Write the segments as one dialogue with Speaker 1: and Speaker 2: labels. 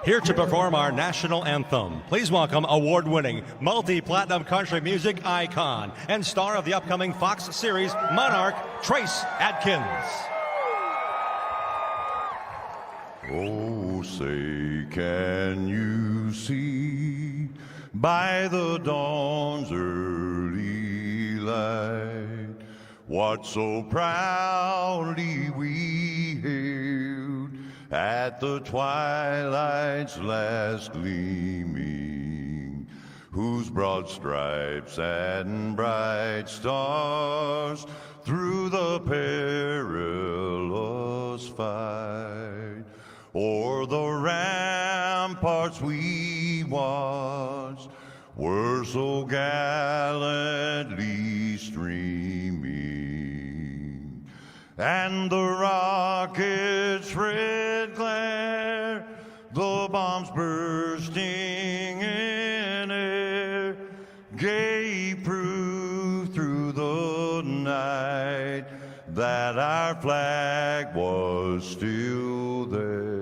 Speaker 1: Here to perform our national anthem, please welcome award-winning, multi-platinum country music icon and star of the upcoming Fox series Monarch, Trace Adkins.
Speaker 2: Oh, say, can you see by the dawn's early light what so proudly we hailed at the twilight's last gleaming, whose broad stripes and bright stars through the perilous fight o'er the ramparts we watched were so gallantly streaming, and the rocket's red glare, the bombs bursting in air, gave proof through the night that our flag was still there.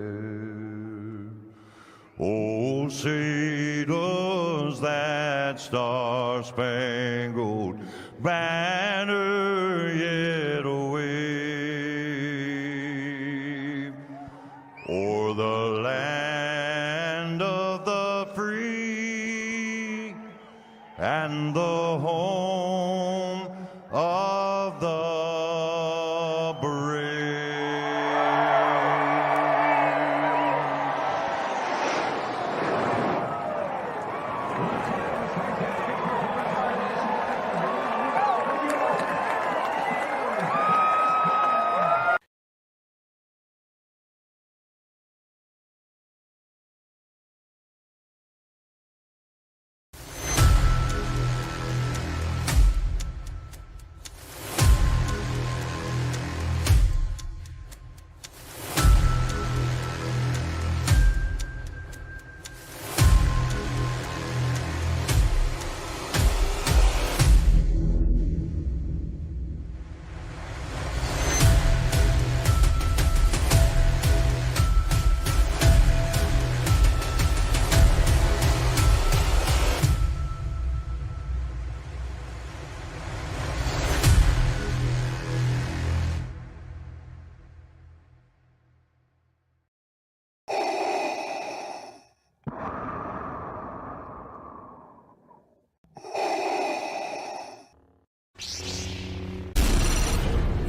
Speaker 2: Oh, say does that star-spangled banner yet wave o'er the land of the free and the home of the brave.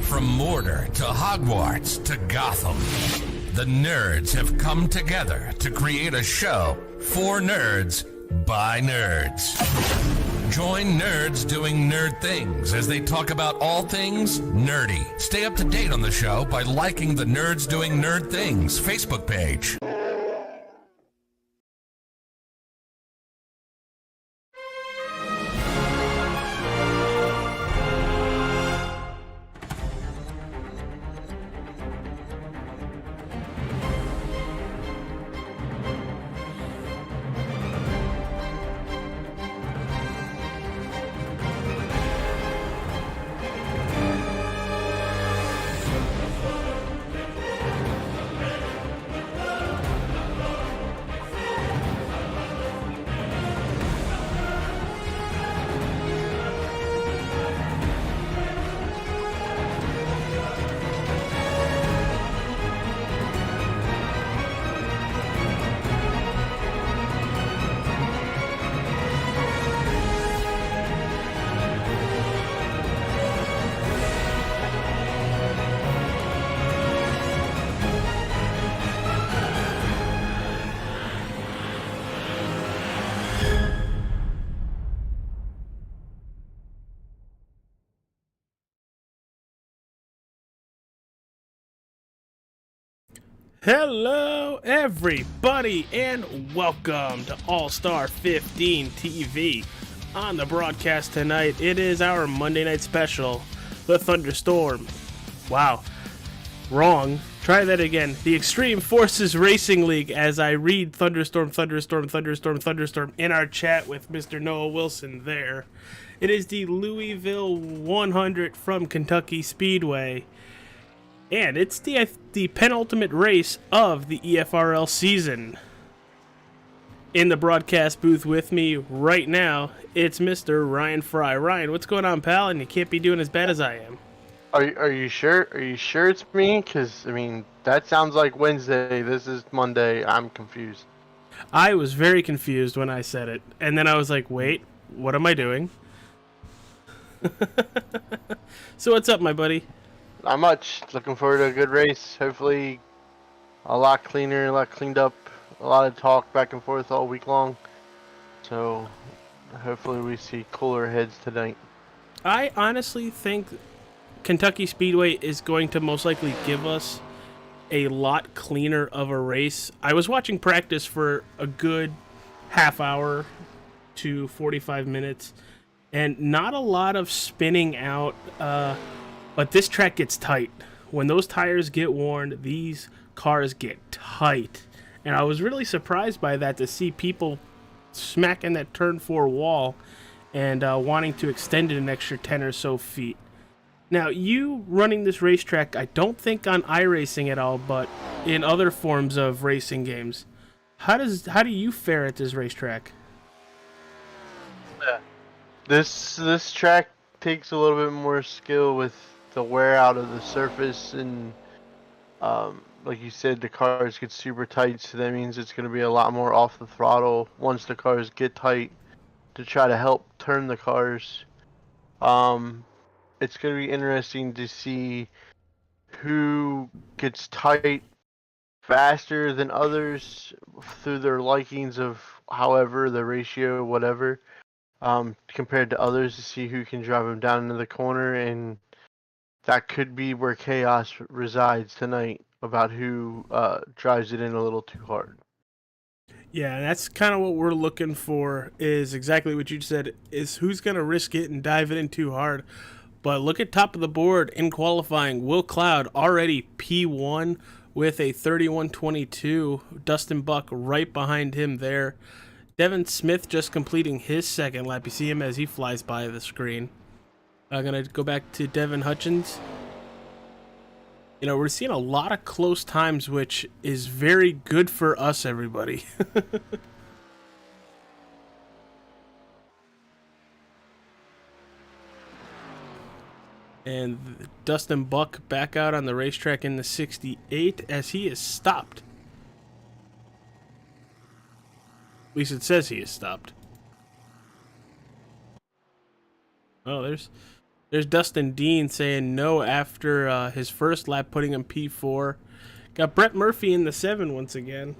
Speaker 3: From Mordor to Hogwarts to Gotham, the nerds have come together to create a show for nerds by nerds. Join nerds doing nerd things as they talk about all things nerdy. Stay up to date on the show by liking the Nerds Doing Nerd Things Facebook page.
Speaker 4: Hello everybody and welcome to All-Star 15 TV. On the broadcast tonight, it is our Monday night special, the Thunderstorm. Wow, wrong. Try that again. The Extreme Forces Racing League as I read Thunderstorm in our chat with Mr. Noah Wilson there. It is the Louisville 100 from Kentucky Speedway. And it's the penultimate race of the EFRL season. In the broadcast booth with me right now, it's Mr. Ryan Fry. Ryan, what's going on, pal? And you can't be doing as bad as I am.
Speaker 5: Are you sure? Are you sure it's me? Because, I mean, that sounds like Wednesday. This is Monday. I'm confused.
Speaker 4: I was very confused when I said it. And then I was like, wait, what am I doing? So what's up, my buddy?
Speaker 5: Not much. Looking forward to a good race. Hopefully a lot cleaner, a lot cleaned up. A lot of talk back and forth all week long. So hopefully we see cooler heads tonight.
Speaker 4: I honestly think Kentucky Speedway is going to most likely give us a lot cleaner of a race. I was watching practice for a good half hour to 45 minutes, and not a lot of spinning out, but this track gets tight. When those tires get worn, these cars get tight. And I was really surprised by that, to see people smacking that turn 4 wall and wanting to extend it an extra 10 or so feet. Now, you running this racetrack, I don't think on iRacing at all, but in other forms of racing games, how do you fare at this racetrack?
Speaker 5: This track takes a little bit more skill with the wear out of the surface, and like you said, the cars get super tight, so that means it's going to be a lot more off the throttle once the cars get tight to try to help turn the cars. It's going to be interesting to see who gets tight faster than others through their likings of however the ratio, whatever, compared to others, to see who can drive them down into the corner, and that could be where chaos resides tonight, about who drives it in a little too hard.
Speaker 4: Yeah, that's kind of what we're looking for, is exactly what you said, is who's going to risk it and dive it in too hard. But look at top of the board in qualifying. Will Cloud already P1 with a 31.22. Dustin Buck right behind him there. Devin Smith just completing his second lap. You see him as he flies by the screen. I'm going to go back to Devin Hutchins. You know, we're seeing a lot of close times, which is very good for us, everybody. And Dustin Buck back out on the racetrack in the 68 as he is stopped. At least it says he is stopped. Oh, there's Dustin Dean saying no after his first lap, putting him P4. Got Brett Murphy in the 7 once again.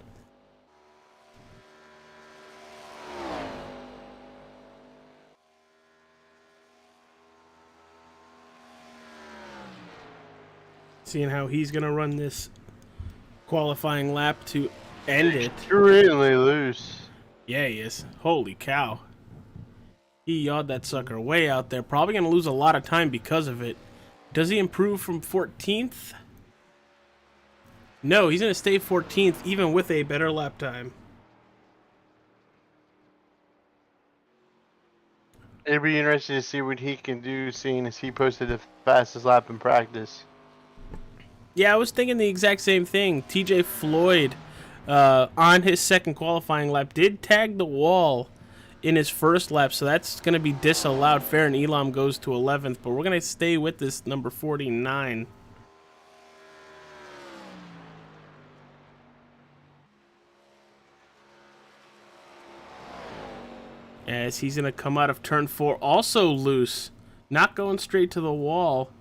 Speaker 4: Seeing how he's going to run this qualifying lap to end it.
Speaker 5: Extremely loose.
Speaker 4: Yeah, he is. Holy cow. He yawed that sucker way out there. Probably going to lose a lot of time because of it. Does he improve from 14th? No, he's going to stay 14th even with a better lap time.
Speaker 5: It'd be interesting to see what he can do, seeing as he posted the fastest lap in practice.
Speaker 4: Yeah, I was thinking the exact same thing. TJ Floyd, on his second qualifying lap, did tag the wall in his first lap, so that's going to be disallowed. Farron Elam goes to 11th, but we're going to stay with this number 49. As he's going to come out of turn 4, also loose, not going straight to the wall.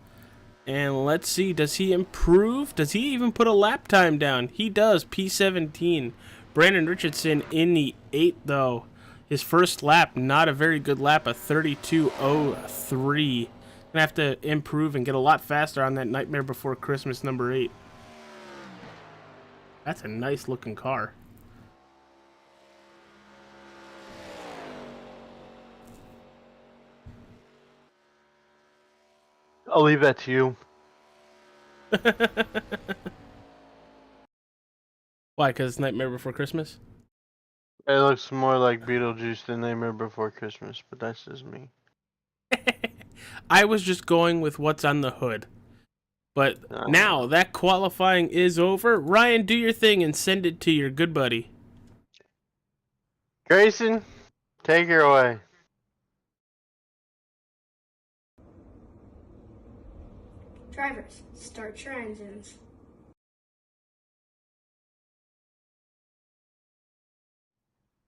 Speaker 4: And let's see, does he improve? Does he even put a lap time down? He does, P17. Brandon Richardson in the 8th, though. His first lap, not a very good lap, a 32.03. Gonna have to improve and get a lot faster on that Nightmare Before Christmas number 8. That's a nice looking car.
Speaker 5: I'll leave that to you.
Speaker 4: Why, because it's Nightmare Before Christmas?
Speaker 5: It looks more like Beetlejuice than Nightmare Before Christmas, but that's just me.
Speaker 4: I was just going with what's on the hood. But now that qualifying is over. Ryan, do your thing and send it to your good buddy.
Speaker 5: Grayson, take her away.
Speaker 6: Drivers, start your engines.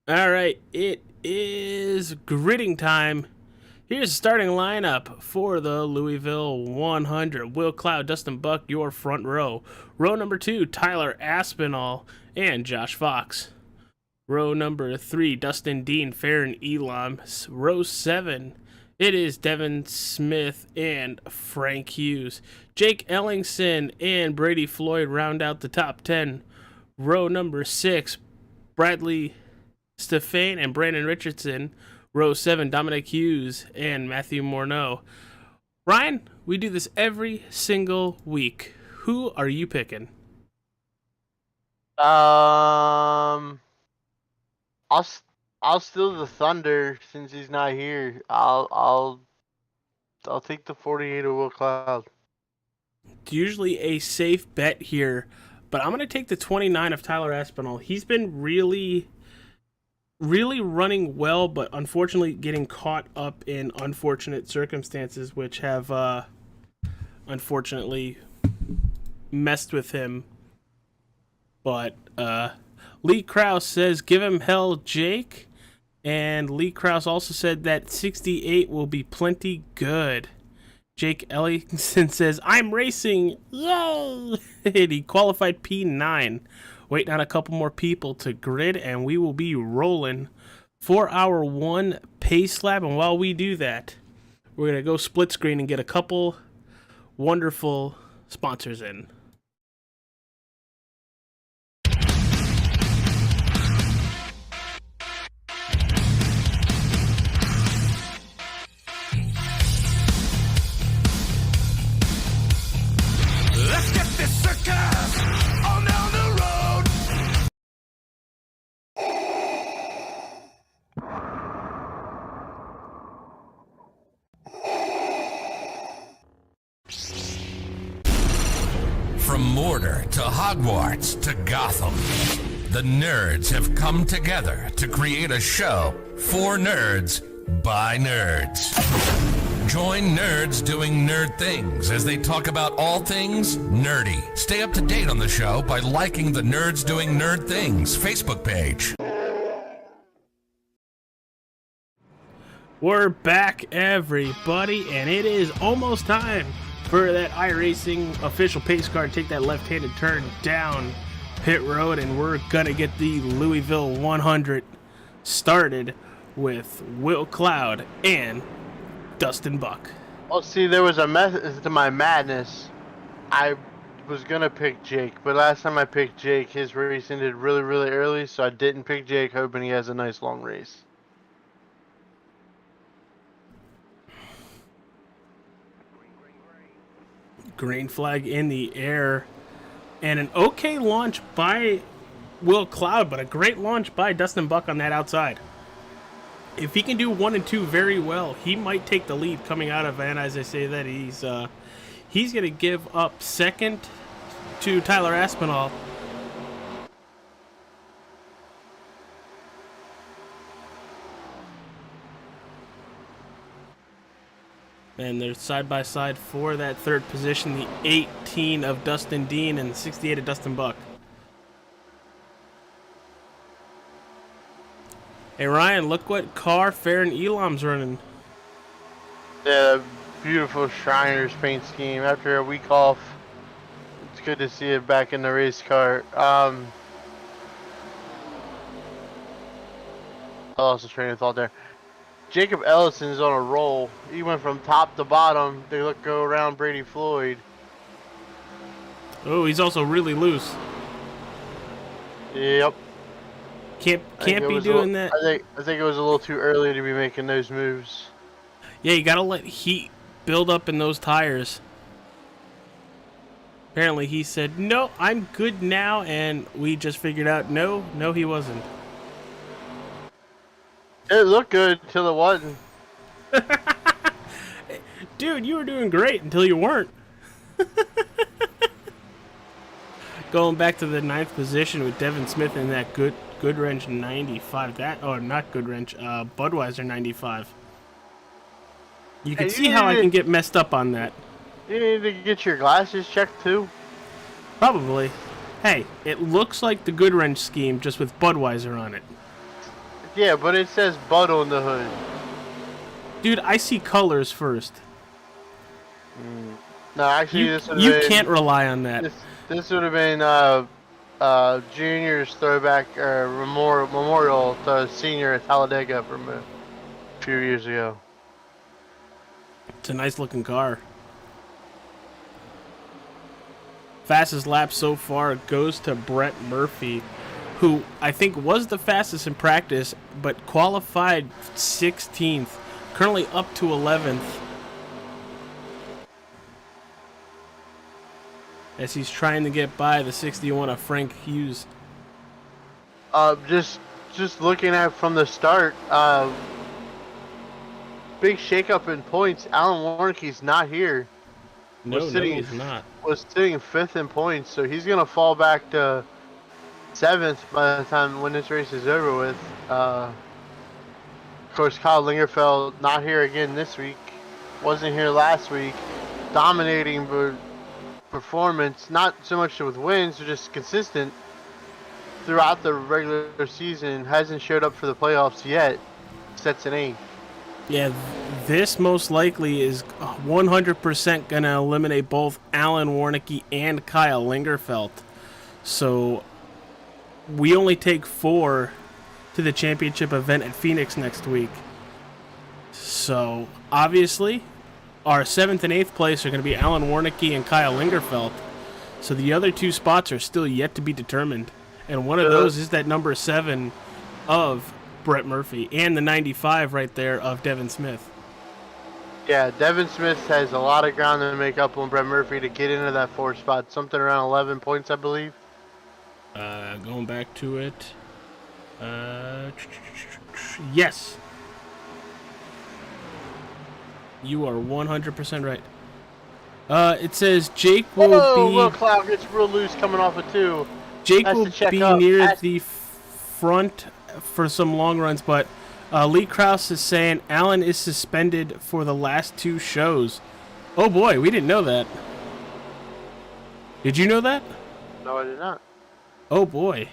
Speaker 4: All right, it is gridding time. Here's the starting lineup for the Louisville 100. Will Cloud, Dustin Buck, your front row. Row number 2, Tyler Aspinall and Josh Fox. Row number 3, Dustin Dean, Farron Elam. Row 7, it is Devin Smith and Frank Hughes. Jake Ellingson and Brady Floyd round out the top 10. Row number 6, Bradley Stefan and Brandon Richardson. Row 7, Dominic Hughes and Matthew Morneau. Ryan, we do this every single week. Who are you picking?
Speaker 5: I'll steal the Thunder since he's not here. I'll take the 48 of Will Cloud.
Speaker 4: It's usually a safe bet here, but I'm going to take the 29 of Tyler Aspinall. He's been really running well, but unfortunately getting caught up in unfortunate circumstances, which have unfortunately messed with him. But Lee Krause says, give him hell, Jake. And Lee Krause also said that 68 will be plenty good. Jake Ellingson says, I'm racing. Yay! And he qualified P9. Waiting on a couple more people to grid, and we will be rolling for our 1 pace lap. And while we do that, we're going to go split screen and get a couple wonderful sponsors in.
Speaker 3: Let's get this circus on down the road. From Mortar to Hogwarts to Gotham, the nerds have come together to create a show for nerds by nerds. Join nerds doing nerd things as they talk about all things nerdy. Stay up to date on the show by liking the Nerds Doing Nerd Things Facebook page.
Speaker 4: We're back, everybody, and it is almost time for that iRacing official pace car to take that left-handed turn down pit road, and we're gonna get the Louisville 100 started with Will Cloud and Dustin Buck.
Speaker 5: Well, see, there was a method to my madness. I was gonna pick Jake, but last time I picked Jake, his race ended really, really early, so I didn't pick Jake, hoping he has a nice long race.
Speaker 4: Green flag in the air, and an okay launch by Will Cloud, but a great launch by Dustin Buck on that outside. If he can do 1 and 2 very well, he might take the lead coming out of, and as I say that, he's going to give up second to Tyler Aspinall. And they're side by side for that third position, the 18 of Dustin Dean and the 68 of Dustin Buck. Hey Ryan, look what car Farron Elam's running.
Speaker 5: Yeah, beautiful Shriners paint scheme. After a week off, it's good to see it back in the race car. I lost the train of thought there. Jacob Ellison's on a roll. He went from top to bottom. They go around Brady Floyd.
Speaker 4: Oh, he's also really loose.
Speaker 5: Yep.
Speaker 4: Can't be doing that.
Speaker 5: I think it was a little too early to be making those moves.
Speaker 4: Yeah, you gotta let heat build up in those tires. Apparently he said, no, I'm good now, and we just figured out, no, he wasn't.
Speaker 5: It looked good until it wasn't.
Speaker 4: Dude, you were doing great until you weren't. Going back to the 9th position with Devin Smith in that Goodwrench 95. Not Goodwrench, Budweiser 95. You can see how I can get messed up on that.
Speaker 5: You need to get your glasses checked too.
Speaker 4: Probably. Hey, it looks like the Goodwrench scheme just with Budweiser on it.
Speaker 5: Yeah, but it says Bud on the hood.
Speaker 4: Dude, I see colors first.
Speaker 5: No, actually,
Speaker 4: You can't rely on that.
Speaker 5: This would have been Junior's throwback or memorial to senior at Talladega from a few years ago.
Speaker 4: It's a nice looking car. Fastest lap so far goes to Brett Murphy, who I think was the fastest in practice, but qualified 16th, currently up to 11th. As he's trying to get by the 61 of Frank Hughes.
Speaker 5: Just looking at from the start, big shakeup in points. Alan Warnicki's not here.
Speaker 4: No, he's not.
Speaker 5: Was sitting 5th in points, so he's gonna fall back to 7th by the time when this race is over with. Of course, Kyle Lingerfeld not here again this week. Wasn't here last week. Dominating performance, not so much with wins, but just consistent throughout the regular season. Hasn't showed up for the playoffs yet. Sets an 8th.
Speaker 4: Yeah, this most likely is 100% going to eliminate both Alan Warnicki and Kyle Lingerfeld. So we only take 4 to the championship event at Phoenix next week. So obviously, our 7th and 8th place are going to be Alan Warnicki and Kyle Lingerfeld. So the other 2 spots are still yet to be determined. And one of those is that number 7 of Brett Murphy, and the 95 right there of Devin Smith.
Speaker 5: Yeah, Devin Smith has a lot of ground to make up on Brett Murphy to get into that 4th spot. Something around 11 points, I believe.
Speaker 4: Going back to it. Yes. You are 100% right. It says Jake will be...
Speaker 5: Will Cloud gets real loose coming off of 2.
Speaker 4: Jake will be near the front for some long runs, but Lee Krause is saying Allen is suspended for the last 2 shows. Oh boy, we didn't know that. Did you know that?
Speaker 5: No, I did not.
Speaker 4: Oh boy.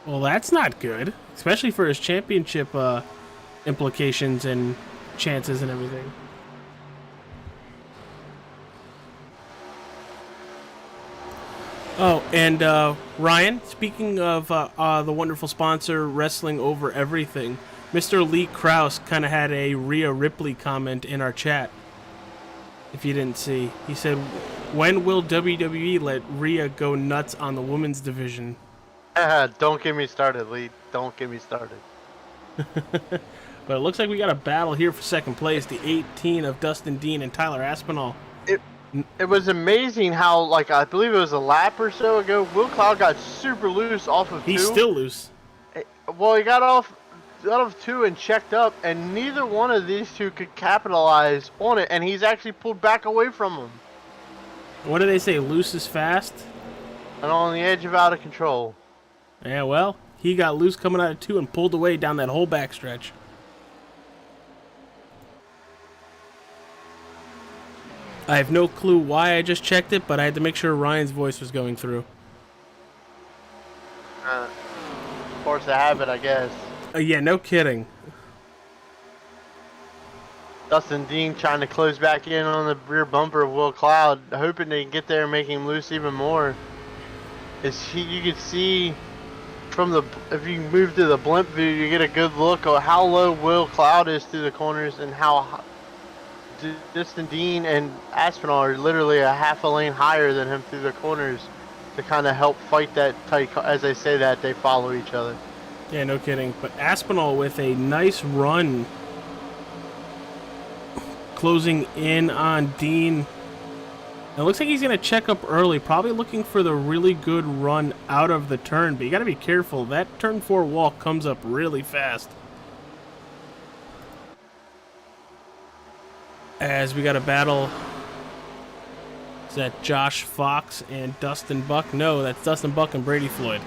Speaker 4: Well, that's not good, especially for his championship implications and chances and everything. Oh, and Ryan, speaking of the wonderful sponsor, Wrestling Over Everything, Mr. Lee Krause kind of had a Rhea Ripley comment in our chat, if you didn't see. He said, when will WWE let Rhea go nuts on the women's division?
Speaker 5: Don't get me started, Lee. Don't get me started.
Speaker 4: But it looks like we got a battle here for second place, the 18 of Dustin Dean and Tyler Aspinall.
Speaker 5: It was amazing how, like, I believe it was a lap or so ago, Will Cloud got super loose off of 2.
Speaker 4: He's still loose.
Speaker 5: Well, he got off 2 and checked up, and neither one of these 2 could capitalize on it, and he's actually pulled back away from him.
Speaker 4: What do they say? Loose is fast?
Speaker 5: And on the edge of out of control.
Speaker 4: Yeah, well, he got loose coming out of 2 and pulled away down that whole backstretch. I have no clue why I just checked it, but I had to make sure Ryan's voice was going through.
Speaker 5: Force of habit, I guess.
Speaker 4: Yeah, no kidding.
Speaker 5: Dustin Dean trying to close back in on the rear bumper of Will Cloud, hoping they can get there and make him loose even more. You can see from the, if you move to the blimp view, you get a good look at how low Will Cloud is through the corners and how Dustin Dean and Aspinall are literally a half a lane higher than him through the corners to kind of help fight that tight. As I say that, they follow each other.
Speaker 4: Yeah, no kidding. But Aspinall with a nice run, closing in on Dean. It looks like he's going to check up early, probably looking for the really good run out of the turn. But you got to be careful. That turn 4 wall comes up really fast. As we got a battle Is that Josh Fox and Dustin Buck? No, that's Dustin Buck and Brady Floyd.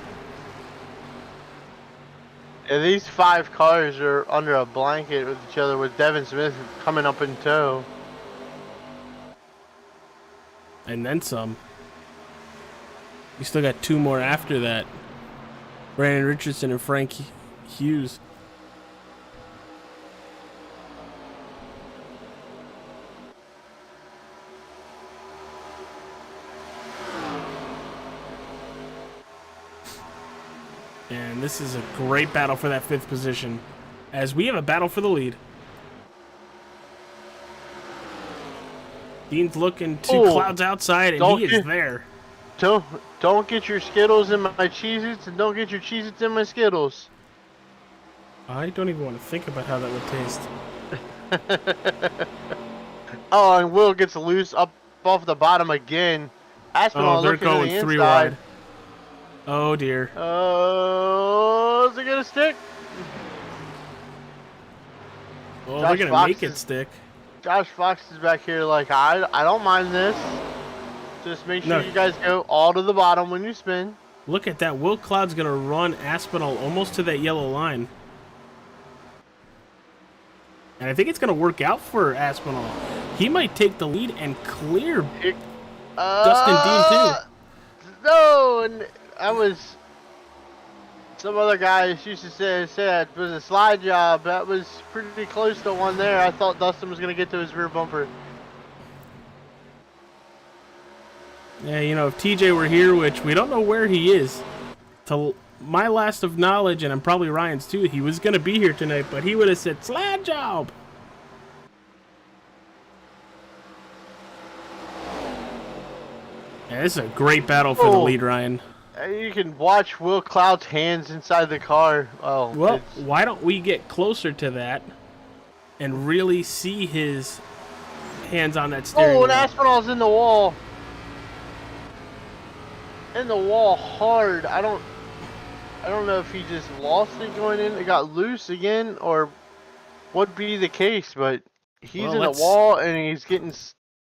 Speaker 5: Yeah, these 5 cars are under a blanket with each other with Devin Smith coming up in tow.
Speaker 4: And then some. You still got 2 more after that. Brandon Richardson and Frank Hughes. And this is a great battle for that 5th position, as we have a battle for the lead. Dean's looking to clouds outside, and he is there.
Speaker 5: Don't get your Skittles in my Cheez-Its, and don't get your Cheez-Its in my Skittles.
Speaker 4: I don't even want to think about how that would taste.
Speaker 5: Oh, and Will gets loose up off the bottom again. Aspinall
Speaker 4: they're
Speaker 5: looking to
Speaker 4: going
Speaker 5: the
Speaker 4: 3
Speaker 5: inside.
Speaker 4: wide. Oh dear.
Speaker 5: Oh, is it gonna stick?
Speaker 4: Well,
Speaker 5: Josh
Speaker 4: they're gonna
Speaker 5: Fox
Speaker 4: make it
Speaker 5: is-
Speaker 4: stick.
Speaker 5: Josh Fox is back here like, I don't mind this. Just make sure
Speaker 4: No.
Speaker 5: you guys go all to the bottom when you spin.
Speaker 4: Look at that. Will Cloud's gonna run Aspinall almost to that yellow line. And I think it's gonna work out for Aspinall. He might take the lead and clear Dustin Dean too.
Speaker 5: No, and I was. Some other guys used to say it was a slide job. That was pretty close to one there. I thought Dustin was going to get to his rear bumper.
Speaker 4: Yeah, you know, if TJ were here, which we don't know where he is, to my last of knowledge, and I'm probably Ryan's too, he was going to be here tonight, but he would have said, slide job. Yeah, this is a great battle for the lead, Ryan.
Speaker 5: You can watch Will Cloud's hands inside the car. Oh,
Speaker 4: well, why don't we get closer to that and really see his hands on that steering wheel?
Speaker 5: Oh, and Aspinall's in the wall. In the wall hard. I don't know if he just lost it going in. It got loose again, or would be the case. But he's in the wall and he's getting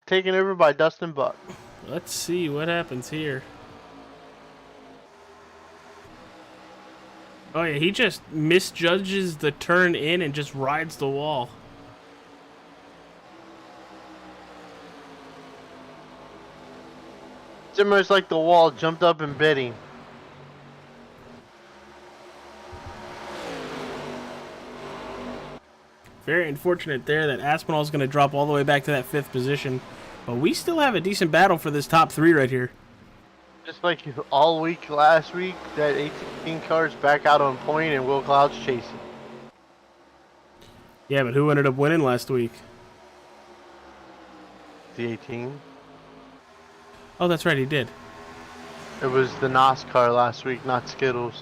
Speaker 5: taken over by Dustin Buck.
Speaker 4: Let's see what happens here. Oh yeah, he just misjudges the turn in and just rides the wall.
Speaker 5: It's almost like the wall jumped up and bit him.
Speaker 4: Very unfortunate there that Aspinall's going to drop all the way back to that 5th position. But we still have a decent battle for this top 3 right here.
Speaker 5: Just like all week last week, that 18 car's back out on point and Will Cloud's chasing.
Speaker 4: Yeah, but who ended up winning last week?
Speaker 5: The 18.
Speaker 4: Oh, that's right, he did.
Speaker 5: It was the NASCAR last week, not Skittles.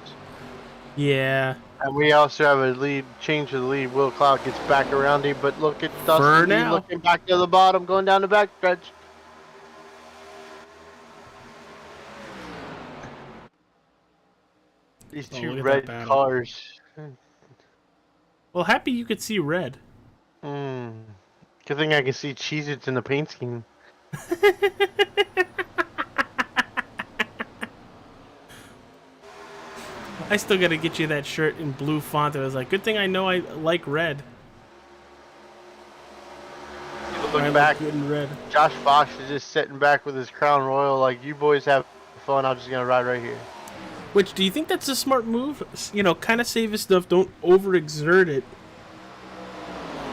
Speaker 4: Yeah.
Speaker 5: And we also have a lead, change of the lead. Will Cloud gets back around him, but look at Dustin Dean looking back to the bottom, going down the back stretch. These two red cars.
Speaker 4: Well, happy you could see red.
Speaker 5: Good thing I can see Cheez-Its in the paint scheme.
Speaker 4: I still gotta get you that shirt in blue font. I was like, good thing I know I like red.
Speaker 5: Look back,
Speaker 4: good in red.
Speaker 5: Josh Fox is just sitting back with his Crown Royal like, you boys have fun, I'm just gonna ride right here.
Speaker 4: Which, do you think that's a smart move? You know, kind of save his stuff, don't overexert it.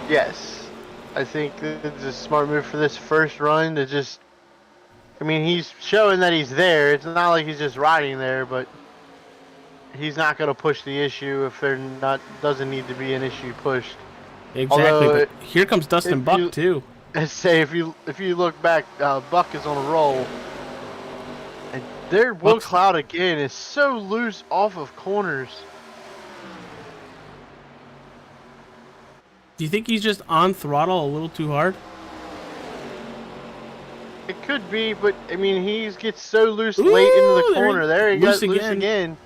Speaker 5: Yes. I think it's a smart move for this first run to just... I mean, he's showing that he's there. It's not like he's just riding there, but he's not going to push the issue if there doesn't need to be an issue pushed.
Speaker 4: Exactly,
Speaker 5: Although,
Speaker 4: but here comes Dustin Buck, too.
Speaker 5: Let's say, if you look back, Buck is on a roll. And there, Will Cloud again is so loose off of corners.
Speaker 4: Do you think he's just on throttle a little too hard?
Speaker 5: It could be, but I mean, he gets so loose late into the corner. There he goes, loose again.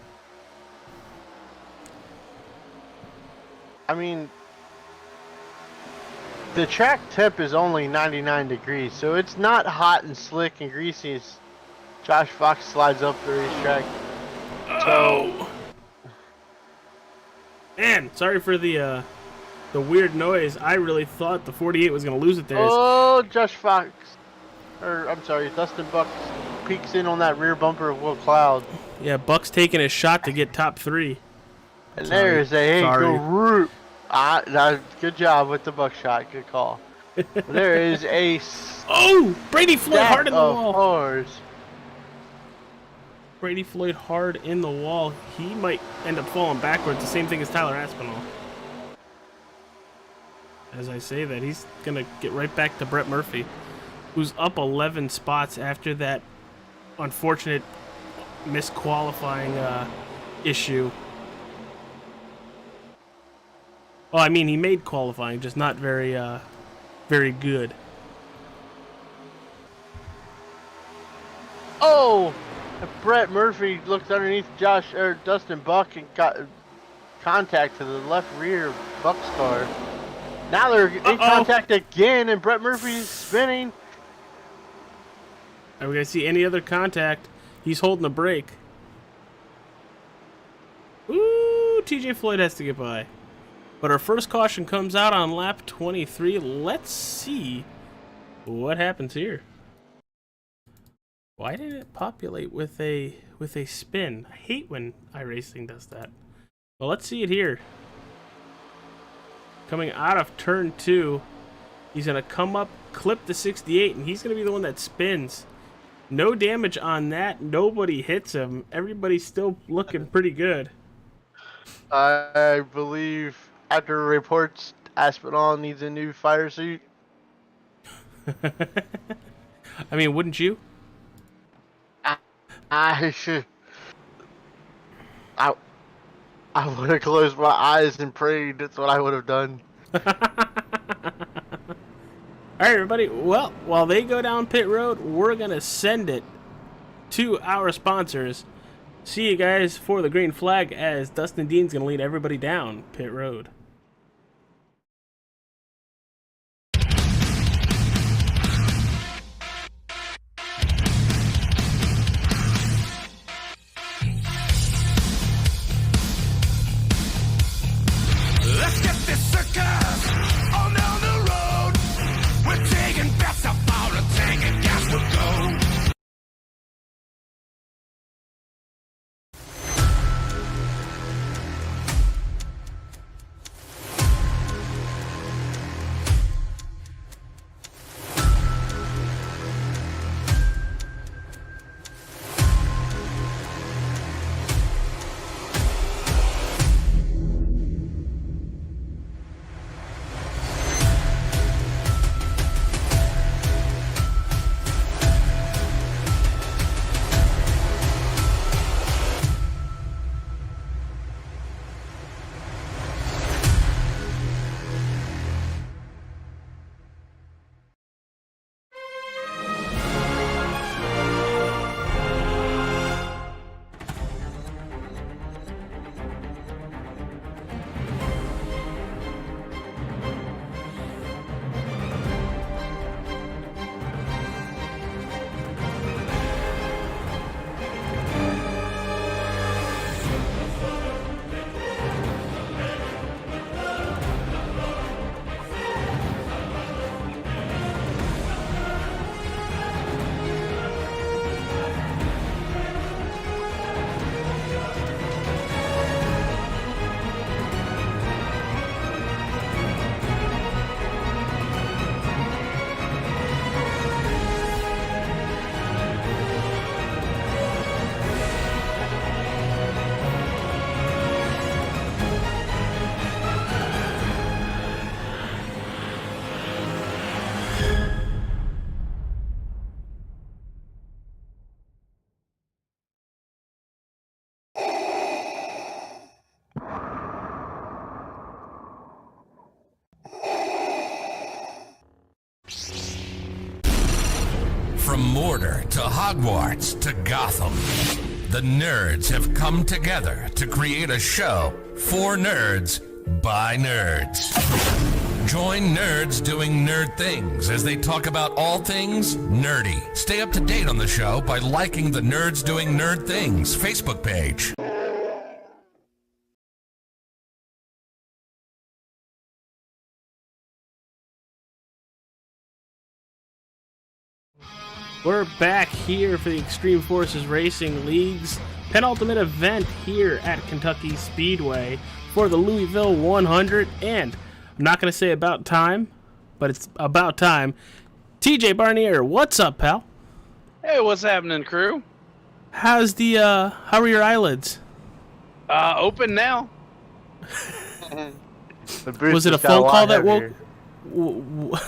Speaker 5: I mean, the track temp is only 99 degrees, so it's not hot and slick and greasy as Josh Fox slides up the racetrack. So,
Speaker 4: man, sorry for the weird noise. I really thought the 48 was going to lose it there.
Speaker 5: oh, Josh Fox, or I'm sorry, Dustin Buck peeks in on that rear bumper of Will Cloud.
Speaker 4: Yeah, Buck's taking his shot to get top 3.
Speaker 5: And
Speaker 4: Sorry.
Speaker 5: there's a
Speaker 4: Sorry.
Speaker 5: root. Good job with the buckshot. Good call. There is a
Speaker 4: Oh, Brady Floyd
Speaker 5: stack
Speaker 4: hard in the
Speaker 5: of
Speaker 4: wall.
Speaker 5: cars.
Speaker 4: Brady Floyd hard in the wall. He might end up falling backwards. The same thing as Tyler Aspinall. As I say that, he's going to get right back to Brett Murphy, who's up 11 spots after that unfortunate misqualifying issue. Well, I mean, he made qualifying, just not very good.
Speaker 5: Oh, Brett Murphy looked underneath Dustin Buck and got contact to the left rear of Buck's car. Now they're in contact again, and Brett Murphy's spinning.
Speaker 4: Are we gonna see any other contact? He's holding a brake. Ooh, TJ Floyd has to get by. But our first caution comes out on lap 23. Let's see what happens here. Why did it populate with a spin? I hate when iRacing does that. Well, let's see it here. Coming out of turn 2, he's gonna come up, clip the 68, and he's gonna be the one that spins. No damage on that. Nobody hits him. Everybody's still looking pretty good.
Speaker 5: I believe after reports, Aspinall needs a new fire suit.
Speaker 4: I mean, wouldn't you?
Speaker 5: I should. I would have closed my eyes and prayed. That's what I would have done.
Speaker 4: All right, everybody. Well, while they go down pit road, we're going to send it to our sponsors. See you guys for the green flag as Dustin Dean's going to lead everybody down pit road.
Speaker 3: Let's get this circus on down the road. We're taking bets up out of tank and gas will go. From Mortar to Hogwarts to Gotham, the nerds have come together to create a show for nerds by nerds. Join nerds doing nerd things as they talk about all things nerdy. Stay up to date on the show by liking the Nerds Doing Nerd Things Facebook page.
Speaker 4: We're back here for the Extreme Forces Racing League's penultimate event here at Kentucky Speedway for the Louisville 100. And I'm not going to say about time, but it's about time. TJ Barnier, what's up, pal?
Speaker 7: Hey, what's happening, crew?
Speaker 4: How are your eyelids?
Speaker 7: Open now.
Speaker 4: Was it a phone call that woke?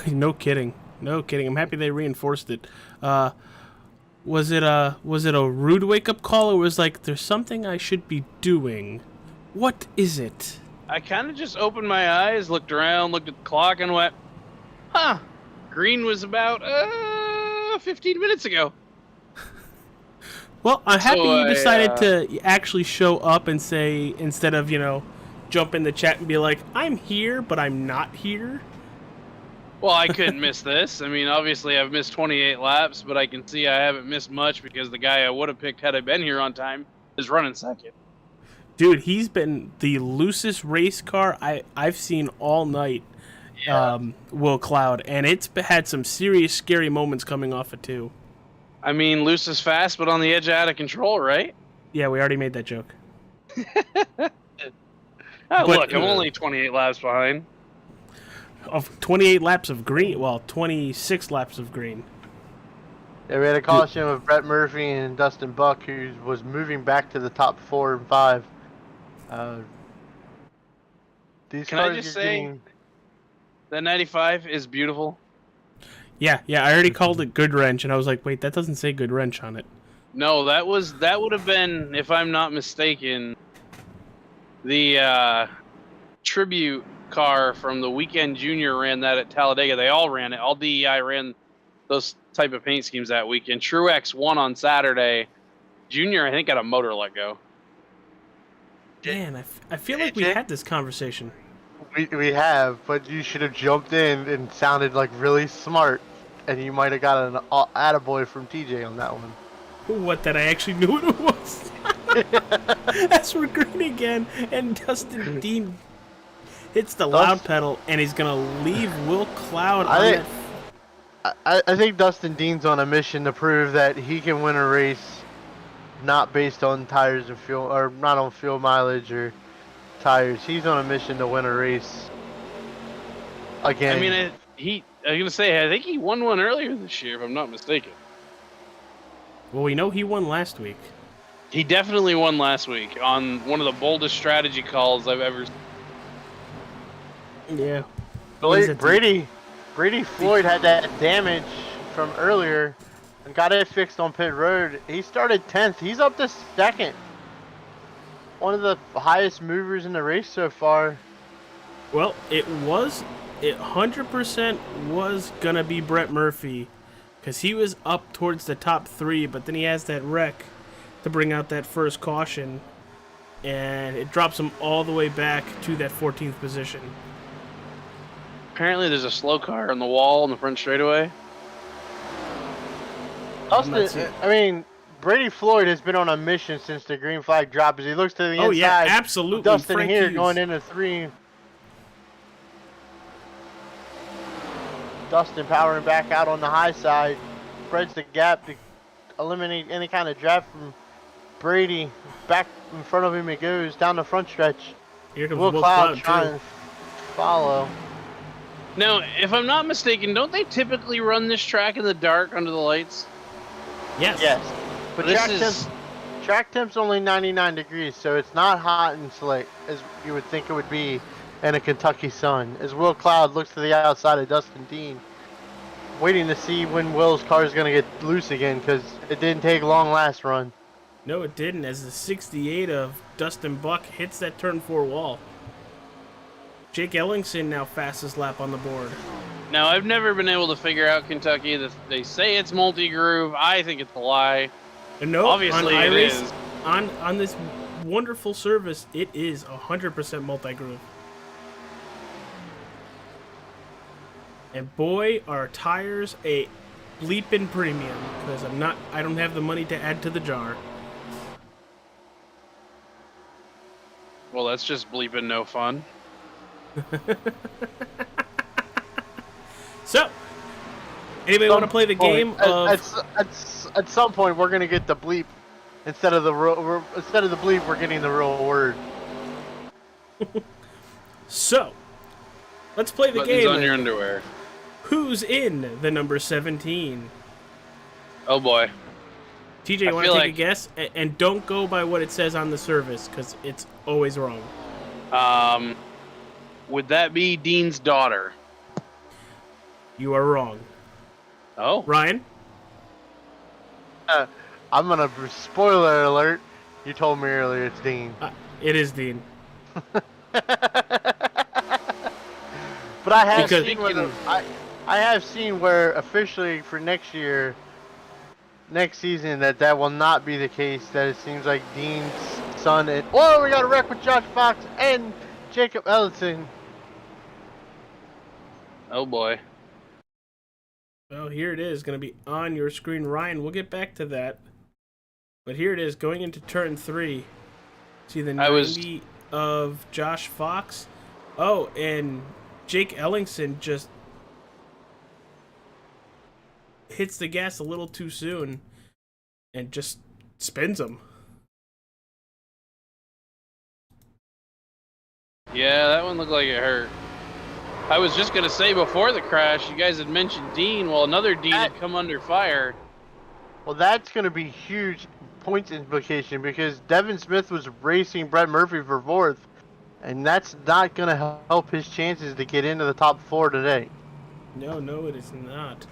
Speaker 4: No kidding. No kidding. I'm happy they reinforced it. Was it a rude wake up call, or was like there's something I should be doing? What is it?
Speaker 7: I kind of just opened my eyes, looked around, looked at the clock, and went, "Huh? Green was about 15 minutes ago."
Speaker 4: Well, I'm happy you decided to actually show up and say, instead of jump in the chat and be like, "I'm here, but I'm not here."
Speaker 7: Well, I couldn't miss this. I mean, obviously I've missed 28 laps, but I can see I haven't missed much because the guy I would have picked had I been here on time is running second.
Speaker 4: Dude, he's been the loosest race car I've seen all night,
Speaker 7: Yeah.
Speaker 4: Will Cloud, and it's had some serious scary moments coming off it too.
Speaker 7: I mean, loose is fast, but on the edge out of control, right?
Speaker 4: Yeah, we already made that joke.
Speaker 7: Look, I'm only 28 laps behind.
Speaker 4: Of 28 laps of green, well, 26 laps of green.
Speaker 5: Yeah, we had a caution with Brett Murphy and Dustin Buck, who was moving back to the top 4 and 5. These
Speaker 7: Can I
Speaker 5: cars
Speaker 7: just
Speaker 5: are
Speaker 7: say
Speaker 5: getting...
Speaker 7: that 95 is beautiful?
Speaker 4: Yeah, I already called it Good Wrench, and I was like, wait, that doesn't say Good Wrench on it.
Speaker 7: No, that would have been, if I'm not mistaken, the tribute car from the Weekend Junior ran that at Talladega. They all ran it. All DEI ran those type of paint schemes that weekend. Truex won on Saturday. Junior, I think, got a motor let go.
Speaker 4: Man, I feel like we had this conversation.
Speaker 5: We have, but you should have jumped in and sounded like really smart, and you might have got an attaboy from TJ on that one.
Speaker 4: What, that I actually knew what it was? That's for green again, and Dustin Dean hits the loud pedal, and he's going to leave Will Cloud on it.
Speaker 5: I think Dustin Dean's on a mission to prove that he can win a race not based on tires and fuel, or not on fuel mileage or tires. He's on a mission to win a race again.
Speaker 7: I mean, I was going to say, I think he won one earlier this year, if I'm not mistaken.
Speaker 4: Well, we know he won last week.
Speaker 7: He definitely won last week on one of the boldest strategy calls I've ever seen.
Speaker 4: Yeah.
Speaker 5: Brady Floyd had that damage from earlier and got it fixed on pit road. He started 10th. He's up to 2nd. One of the highest movers in the race so far.
Speaker 4: Well, it 100% was going to be Brett Murphy, because he was up towards the top 3, but then he has that wreck to bring out that first caution, and it drops him all the way back to that 14th position.
Speaker 7: Apparently there's a slow car on the wall in the front straightaway.
Speaker 5: Brady Floyd has been on a mission since the green flag dropped. As he looks to the inside,
Speaker 4: oh yeah, absolutely.
Speaker 5: Dustin
Speaker 4: Frank
Speaker 5: here
Speaker 4: Hughes
Speaker 5: going into 3. Dustin powering back out on the high side, spreads the gap to eliminate any kind of draft from Brady. Back in front of him it goes down the front stretch.
Speaker 4: Here comes
Speaker 5: Will Cloud trying to follow.
Speaker 7: Now, if I'm not mistaken, don't they typically run this track in the dark under the lights?
Speaker 4: Yes.
Speaker 5: But
Speaker 7: This
Speaker 5: track temp's only 99 degrees, so it's not hot and slick as you would think it would be in a Kentucky sun. As Will Cloud looks to the outside of Dustin Dean, waiting to see when Will's car is going to get loose again, because it didn't take long last run.
Speaker 4: No, it didn't, as the 68 of Dustin Buck hits that turn 4 wall. Jake Ellingson now fastest lap on the board.
Speaker 7: Now, I've never been able to figure out Kentucky. They say it's multi-groove. I think it's a lie.
Speaker 4: No,
Speaker 7: Obviously
Speaker 4: on
Speaker 7: it
Speaker 4: iRace,
Speaker 7: is.
Speaker 4: On this wonderful service, it is 100% multi-groove. And boy, are tires a bleeping premium because I don't have the money to add to the jar.
Speaker 7: Well, that's just bleeping no fun.
Speaker 4: So, anybody want to play the game
Speaker 5: at some point we're gonna get the bleep instead of the bleep we're getting the real word.
Speaker 4: So, let's play the
Speaker 7: Buttons
Speaker 4: game.
Speaker 7: on your underwear.
Speaker 4: Who's in the number 17?
Speaker 7: Oh boy.
Speaker 4: TJ, you want to take a guess? And don't go by what it says on the service, because it's always wrong.
Speaker 7: Would that be Dean's daughter?
Speaker 4: You are wrong.
Speaker 7: Oh.
Speaker 4: Ryan?
Speaker 5: I'm gonna spoiler alert. You told me earlier it's Dean.
Speaker 4: It is Dean.
Speaker 5: But I have seen I have seen where officially for next season that will not be the case. That it seems like Dean's son and we got a wreck with Josh Fox and Jacob Ellison.
Speaker 7: Oh boy.
Speaker 4: Well, here it is, going to be on your screen. Ryan, we'll get back to that. But here it is, going into turn 3. See the 90 of Josh Fox. Oh, and Jake Ellingson just hits the gas a little too soon and just spins him.
Speaker 7: Yeah, that one looked like it hurt. I was just going to say before the crash, you guys had mentioned Dean. Well, another Dean had come under fire.
Speaker 5: Well, that's going to be huge points implication because Devin Smith was racing Brett Murphy for 4th, and that's not going to help his chances to get into the top 4 today.
Speaker 4: No, it is not.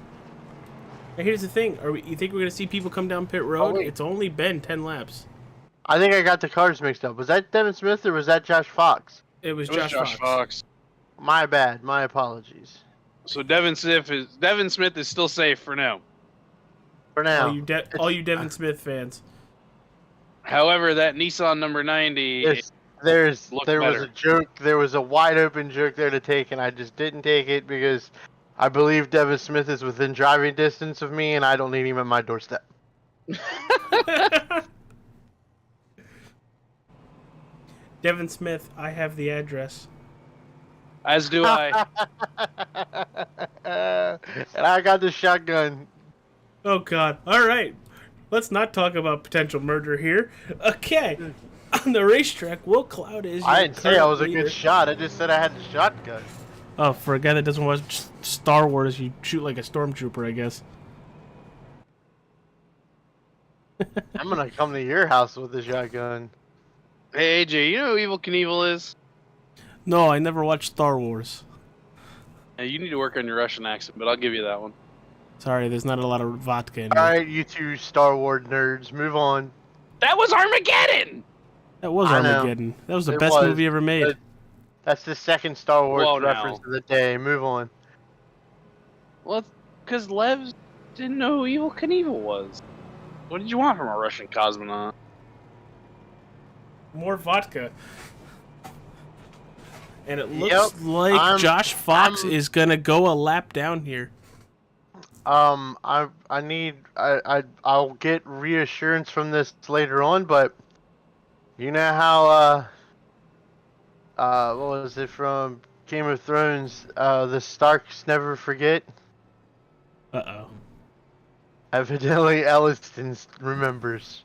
Speaker 4: Now, here's the thing. You think we're going to see people come down pit road? It's only been 10 laps.
Speaker 5: I think I got the cars mixed up. Was that Devin Smith or was that Josh Fox?
Speaker 4: It was Josh Fox.
Speaker 5: My bad. My apologies.
Speaker 7: So Devin Smith is still safe for now.
Speaker 5: For now.
Speaker 4: All you Devin Smith fans.
Speaker 7: However, that Nissan number 90
Speaker 5: there was a joke. There was a wide open joke there to take, and I just didn't take it because I believe Devin Smith is within driving distance of me, and I don't need him at my doorstep.
Speaker 4: Devin Smith, I have the address.
Speaker 7: As do I.
Speaker 5: And I got the shotgun.
Speaker 4: Oh, God. All right. Let's not talk about potential murder here. Okay. On the racetrack, Will Cloud is...
Speaker 5: I didn't say I was a good shot. I just said I had the shotgun.
Speaker 4: Oh, for a guy that doesn't watch Star Wars, you shoot like a stormtrooper, I guess.
Speaker 5: I'm going to come to your house with the shotgun.
Speaker 7: Hey, AJ, you know who Evil Knievel is?
Speaker 4: No, I never watched Star Wars.
Speaker 7: Yeah, you need to work on your Russian accent, but I'll give you that one.
Speaker 4: Sorry, there's not a lot of vodka in
Speaker 5: All
Speaker 4: here.
Speaker 5: right, you two Star Wars nerds, move on.
Speaker 7: That was Armageddon!
Speaker 4: That was Armageddon. That was the best movie ever made.
Speaker 5: That's the second Star Wars reference of the day. Move on.
Speaker 7: Well, because Lev didn't know who Evil Knievel was. What did you want from a Russian cosmonaut?
Speaker 4: More vodka. And it looks like Josh Fox is gonna go a lap down here.
Speaker 5: I'll get reassurance from this later on, but you know how what was it from Game of Thrones? The Starks never forget.
Speaker 4: Uh-oh.
Speaker 5: Evidently, Elliston remembers.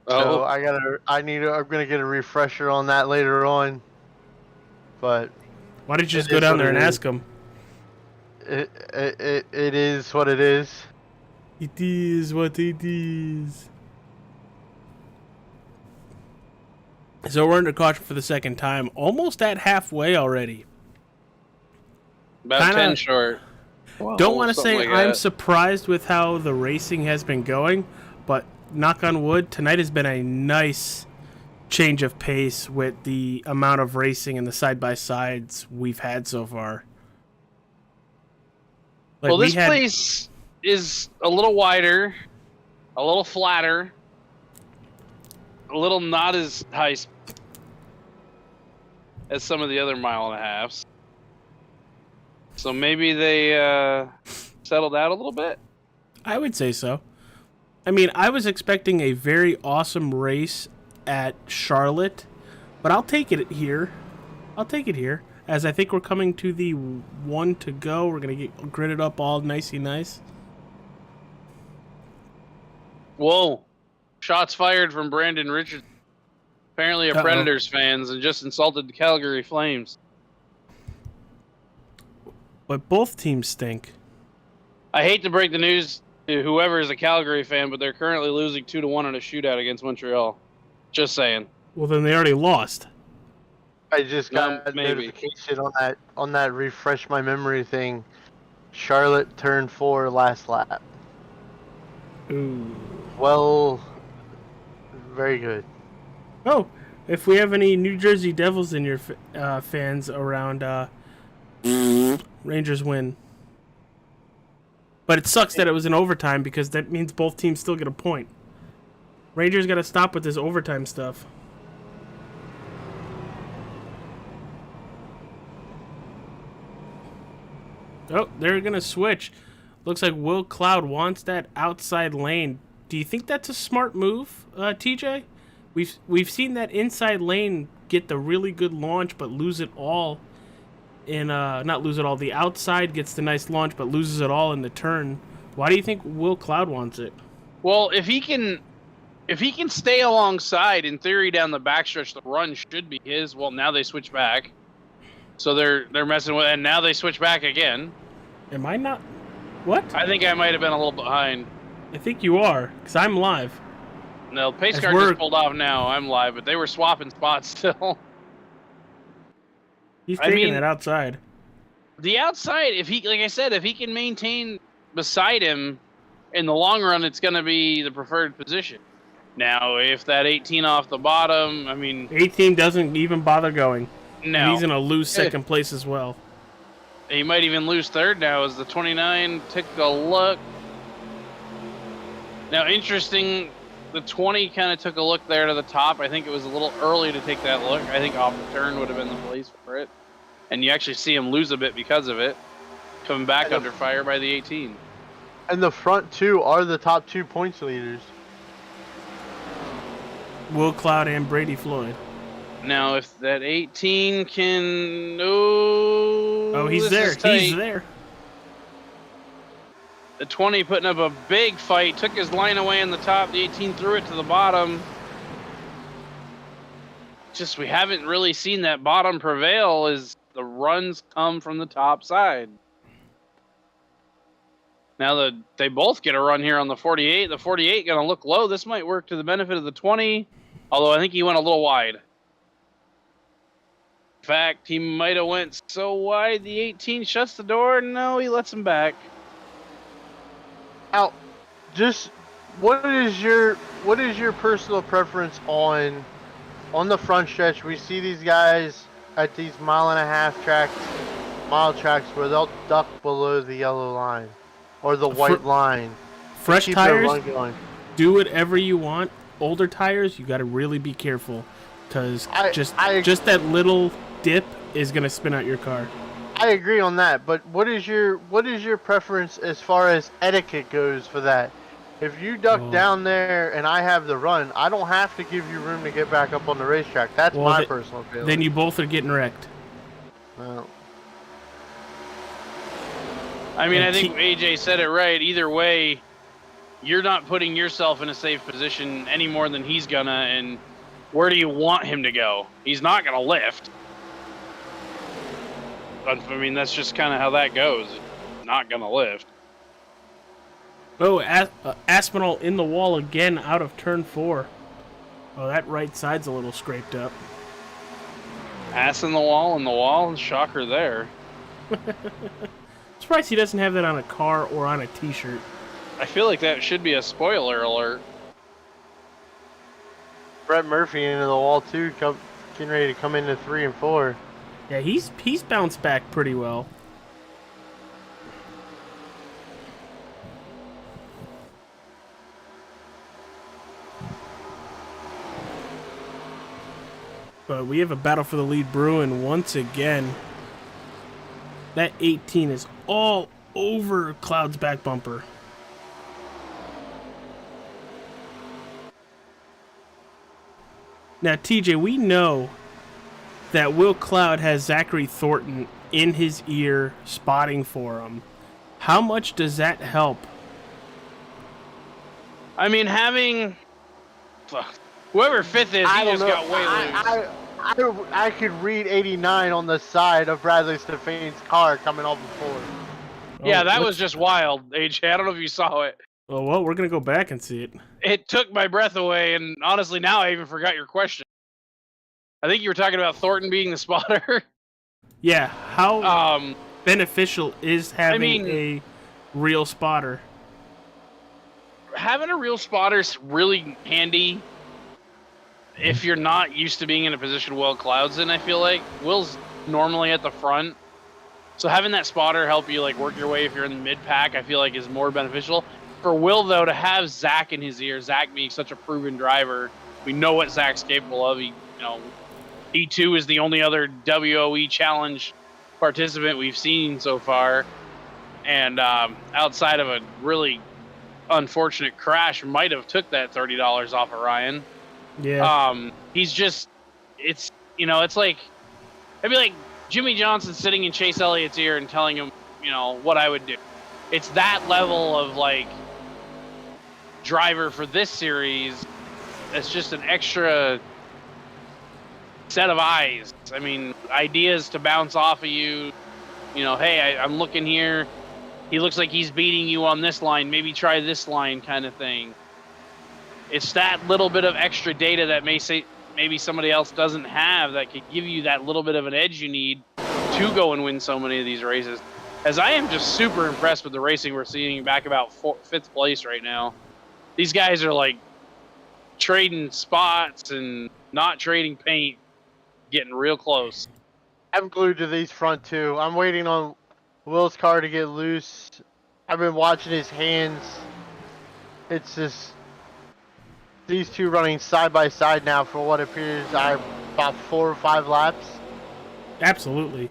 Speaker 5: So
Speaker 7: Oh.
Speaker 5: I'm gonna get a refresher on that later on. But
Speaker 4: why don't you just go down there and ask him?
Speaker 5: It is what it is.
Speaker 4: It is what it is. So we're under caution for the second time, almost at halfway already.
Speaker 7: About 10 short.
Speaker 4: Don't want to say I'm surprised with how the racing has been going, but knock on wood, tonight has been a nice change of pace with the amount of racing and the side-by-sides we've had so far. Like,
Speaker 7: well, this place is a little wider, a little flatter, a little not as high as some of the other mile and a halves. So maybe they settled out a little bit.
Speaker 4: I would say so. I mean, I was expecting a very awesome race at Charlotte, but I'll take it here. As I think we're coming to the one to go. We're going to get gridded up all nicey nice.
Speaker 7: Whoa. Shots fired from Brandon Richards. Apparently a Predators fans and just insulted the Calgary Flames.
Speaker 4: But both teams stink.
Speaker 7: I hate to break the news to whoever is a Calgary fan, but they're currently losing 2-1 in a shootout against Montreal. Just saying.
Speaker 4: Well, then they already lost.
Speaker 5: I just got a notification on that refresh my memory thing. Charlotte turned 4 last lap.
Speaker 4: Ooh.
Speaker 5: Well, very good.
Speaker 4: Oh, if we have any New Jersey Devils in your fans around, Rangers win. But it sucks that it was in overtime because that means both teams still get a point. Rangers got to stop with this overtime stuff. Oh, they're going to switch. Looks like Will Cloud wants that outside lane. Do you think that's a smart move, TJ? We've seen that inside lane get the really good launch but lose it all in not lose it all. The outside gets the nice launch but loses it all in the turn. Why do you think Will Cloud wants it?
Speaker 7: Well, if he can stay alongside, in theory down the backstretch, the run should be his. Well, now they switch back. So they're messing with, and now they switch back again.
Speaker 4: Am I not? What?
Speaker 7: I think I might have been a little behind.
Speaker 4: I think you are, because I'm live.
Speaker 7: No, pace car just pulled off now. I'm live, but they were swapping spots still.
Speaker 4: He's taking it outside.
Speaker 7: The outside, if he, like I said, if he can maintain beside him, in the long run, it's going to be the preferred position. Now, if that 18 off the bottom, I mean...
Speaker 4: 18 doesn't even bother going.
Speaker 7: No.
Speaker 4: And he's going to lose second place as well.
Speaker 7: He might even lose third now as the 29 took a look. Now, interesting, the 20 kind of took a look there to the top. I think it was a little early to take that look. I think off the turn would have been the place for it. And you actually see him lose a bit because of it. Coming back under fire by the 18.
Speaker 5: And the front two are the top 2 points leaders.
Speaker 4: Will Cloud and Brady Floyd.
Speaker 7: Now, if that 18 can... Oh,
Speaker 4: he's there. He's there.
Speaker 7: The 20 putting up a big fight. Took his line away in the top. The 18 threw it to the bottom. Just we haven't really seen that bottom prevail as the runs come from the top side. Now they both get a run here on the 48. The 48 going to look low. This might work to the benefit of the 20. Although I think he went a little wide. In fact, he might have went so wide the 18 shuts the door. No, he lets him back.
Speaker 5: Now, just what is your personal preference on the front stretch? We see these guys at these mile tracks where they'll duck below the yellow line or the white line.
Speaker 4: Fresh tires, do whatever you want. Older tires, you got to really be careful because just that little dip is going to spin out your car.
Speaker 5: I agree on that, but what is your preference as far as etiquette goes for that? If you duck down there and I have the run, I don't have to give you room to get back up on the racetrack. That's my personal feeling.
Speaker 4: Then you both are getting wrecked.
Speaker 5: Well,
Speaker 7: I mean, I think AJ said it right. Either way, you're not putting yourself in a safe position any more than he's gonna. And where do you want him to go? He's not gonna lift. I mean, that's just kind of how that goes. Not gonna lift.
Speaker 4: Oh, Aspinall in the wall again out of turn 4. Oh, that right side's a little scraped up.
Speaker 7: Ass in the wall, shocker there.
Speaker 4: Surprised he doesn't have that on a car or on a t-shirt.
Speaker 7: I feel like that should be a spoiler alert.
Speaker 5: Brett Murphy into the wall too, getting ready to come into 3 and 4.
Speaker 4: Yeah, he's bounced back pretty well. But we have a battle for the lead brewing once again. That 18 is all over Cloud's back bumper. Now, TJ, we know that Will Cloud has Zachary Thornton in his ear spotting for him. How much does that help?
Speaker 7: I mean, having whoever fifth is, he just got way loose.
Speaker 5: I could read 89 on the side of Bradley Stefane's car coming off the floor.
Speaker 7: Yeah, that was just wild, AJ. I don't know if you saw it.
Speaker 4: Oh, well, we're going to go back and see it.
Speaker 7: It took my breath away, and honestly, now I even forgot your question. I think you were talking about Thornton being the spotter.
Speaker 4: Yeah, how beneficial is having a real spotter?
Speaker 7: Having a real spotter is really handy if you're not used to being in a position Will Cloud's in. I feel like Will's normally at the front, so having that spotter help you like work your way if you're in the mid pack, I feel like is more beneficial. For Will though, to have Zach in his ear, Zach being such a proven driver, we know what Zach's capable of. E2 is the only other WOE challenge participant we've seen so far, and outside of a really unfortunate crash, might have took that $30 off of Ryan.
Speaker 4: Yeah.
Speaker 7: He's just, it's like, it'd be like Jimmy Johnson sitting in Chase Elliott's ear and telling him, what I would do. It's that level of like driver for this series. It's just an extra set of eyes. I mean, ideas to bounce off of you. Hey, I'm looking here. He looks like he's beating you on this line. Maybe try this line kind of thing. It's that little bit of extra data that maybe somebody else doesn't have that could give you that little bit of an edge you need to go and win so many of these races. As I am just super impressed with the racing we're seeing back about fifth place right now. These guys are like trading spots and not trading paint, getting real close.
Speaker 5: I'm glued to these front two. I'm waiting on Will's car to get loose. I've been watching his hands. It's just these two running side by side now for what appears about 4 or 5 laps.
Speaker 4: Absolutely.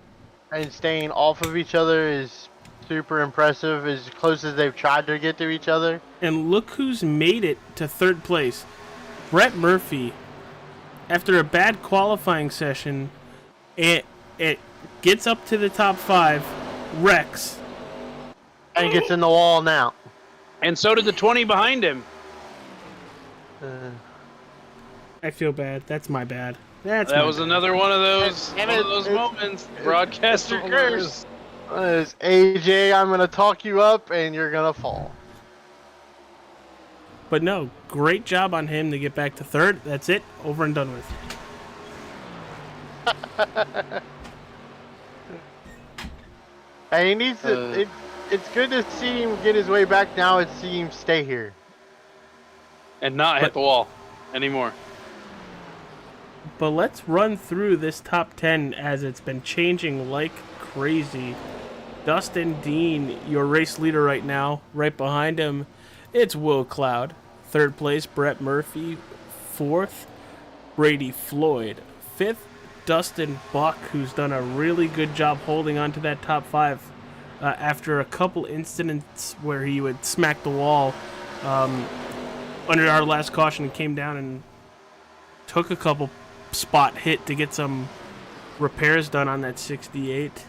Speaker 5: And staying off of each other is super impressive, as close as they've tried to get to each other.
Speaker 4: And look who's made it to third place. Brett Murphy. After a bad qualifying session, it gets up to the top 5, wrecks.
Speaker 5: And gets in the wall now.
Speaker 7: And so did the 20 behind him.
Speaker 4: I feel bad. That's my bad.
Speaker 7: That was another one of those moments. Broadcaster curse.
Speaker 5: AJ, I'm going to talk you up and you're going to fall.
Speaker 4: But no, great job on him to get back to third. That's it. Over and done with.
Speaker 5: And he needs to. It's good to see him get his way back now and see him stay here.
Speaker 7: And not hit the wall anymore.
Speaker 4: But let's run through this top 10 as it's been changing like crazy. Dustin Dean, your race leader right now. Right behind him, it's Will Cloud. Third place, Brett Murphy. Fourth, Brady Floyd. Fifth, Dustin Buck, who's done a really good job holding on to that top 5 after a couple incidents where he would smack the wall. Under our last caution, he came down and took a couple spot hit to get some repairs done on that 68.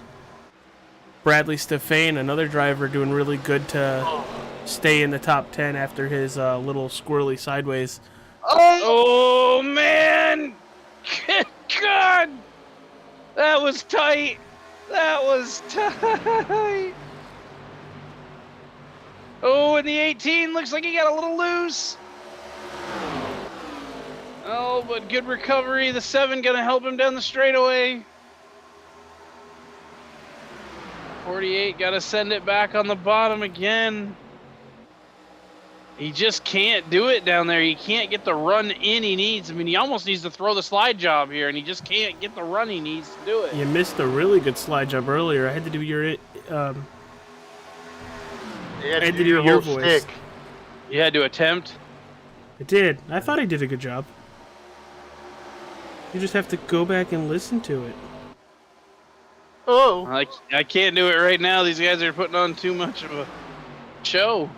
Speaker 4: Bradley Stefane, another driver, doing really good to stay in the top 10 after his little squirrely sideways.
Speaker 7: Oh man! God! That was tight! That was tight! Oh, and the 18 looks like he got a little loose. Oh, but good recovery. The 7 gonna help him down the straightaway. 48 gotta send it back on the bottom again. He just can't do it down there. He can't get the run in he needs. I mean, he almost needs to throw the slide job here, and he just can't get the run he needs to do it.
Speaker 4: You missed a really good slide job earlier. I had to do your your voice.
Speaker 5: Stick.
Speaker 7: You had to attempt.
Speaker 4: I did. I thought I did a good job. You just have to go back and listen to it.
Speaker 5: Oh,
Speaker 7: I can't do it right now. These guys are putting on too much of a show.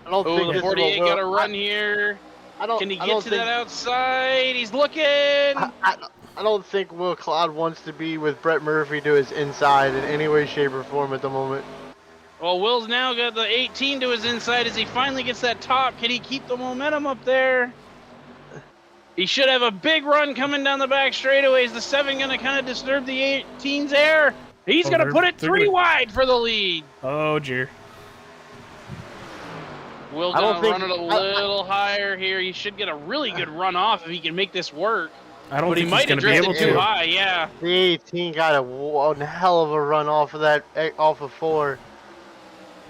Speaker 5: I don't think
Speaker 7: The
Speaker 5: this
Speaker 7: 48
Speaker 5: will
Speaker 7: got a run here. Can he get to that outside? He's looking.
Speaker 5: I don't think Will Cloud wants to be with Brett Murphy to his inside in any way, shape, or form at the moment.
Speaker 7: Well, Will's now got the 18 to his inside as he finally gets that top. Can he keep the momentum up there? He should have a big run coming down the back straightaways. The 7 going to kind of disturb the 18's air. He's going to put it 3 wide for the lead.
Speaker 4: Oh, dear.
Speaker 7: Will going to run it a little higher here. He should get a really good run off if he can make this work.
Speaker 4: I don't
Speaker 7: but
Speaker 4: think
Speaker 7: he might have drifted too high, yeah.
Speaker 5: The 18 got one hell of a run off of 4.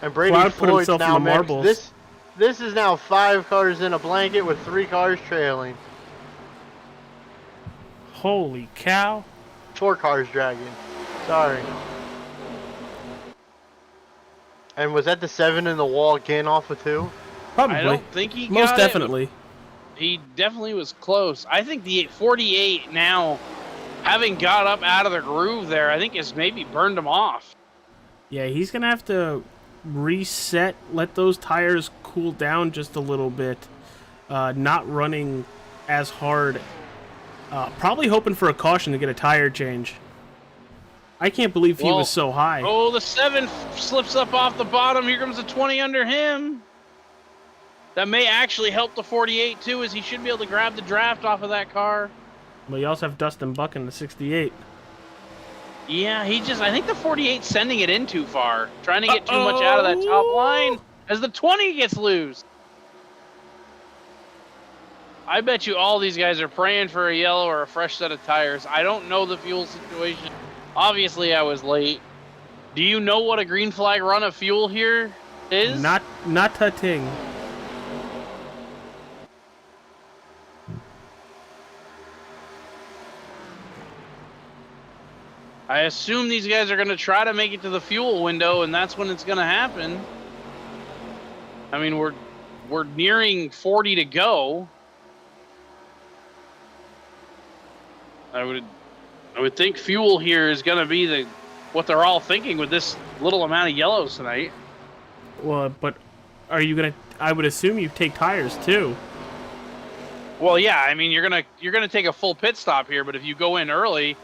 Speaker 5: And Brady
Speaker 4: Cloud put
Speaker 5: Floyd
Speaker 4: himself
Speaker 5: now
Speaker 4: in the marbles.
Speaker 5: This is now 5 cars in a blanket with 3 cars trailing.
Speaker 4: Holy cow.
Speaker 5: 4 cars dragging. Sorry. And was that the 7 in the wall again off of 2?
Speaker 4: Probably.
Speaker 7: I don't think he got
Speaker 4: Most definitely.
Speaker 7: It, he definitely was close. I think the 48 now, having got up out of the groove there, I think has maybe burned him off.
Speaker 4: Yeah, he's going to have to reset, let those tires cool down just a little bit. Not running as hard. Probably hoping for a caution to get a tire change. I can't believe he was so high.
Speaker 7: Oh, the 7 slips up off the bottom. Here comes the 20 under him. That may actually help the 48 too, as he should be able to grab the draft off of that car.
Speaker 4: Well, you also have Dustin Buck in the 68.
Speaker 7: Yeah, I think the 48's sending it in too far. Trying to get too much out of that top line as the 20 gets loose. I bet you all these guys are praying for a yellow or a fresh set of tires. I don't know the fuel situation. Obviously, I was late. Do you know what a green flag run of fuel here is?
Speaker 4: Not a-ting.
Speaker 7: I assume these guys are going to try to make it to the fuel window, and that's when it's going to happen. I mean, we're nearing 40 to go. I would think fuel here is going to be what they're all thinking with this little amount of yellows tonight.
Speaker 4: Well, but are you going to... I would assume you take tires, too.
Speaker 7: Well, yeah, I mean, you're gonna take a full pit stop here, but if you go in early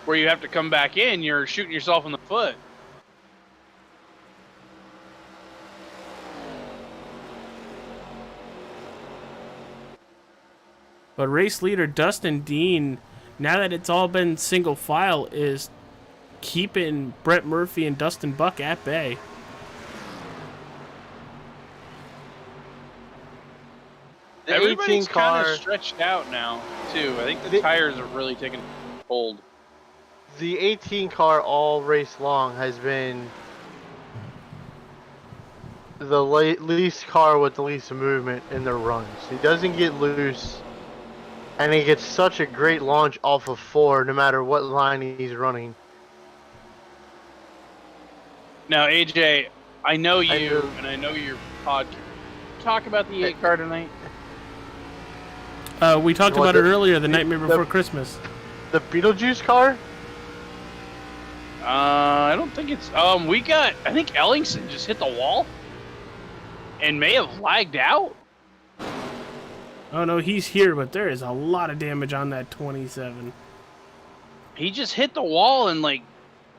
Speaker 7: where you have to come back in, you're shooting yourself in the foot.
Speaker 4: But race leader Dustin Dean, now that it's all been single file, is keeping Brett Murphy and Dustin Buck at bay.
Speaker 7: Everybody's kind of stretched out now, too. I think the tires are really taking hold.
Speaker 5: The 18 car all race long has been the least car with the least movement in their runs. He doesn't get loose, and he gets such a great launch off of 4 no matter what line he's running.
Speaker 7: Now, AJ, I know you, and I know your podcast. Talk about the 8 car tonight.
Speaker 4: We talked about it earlier, the nightmare before Christmas.
Speaker 5: The Beetlejuice car?
Speaker 7: I don't think it's... I think Ellingson just hit the wall and may have lagged out.
Speaker 4: Oh, no, he's here, but there is a lot of damage on that 27.
Speaker 7: He just hit the wall and,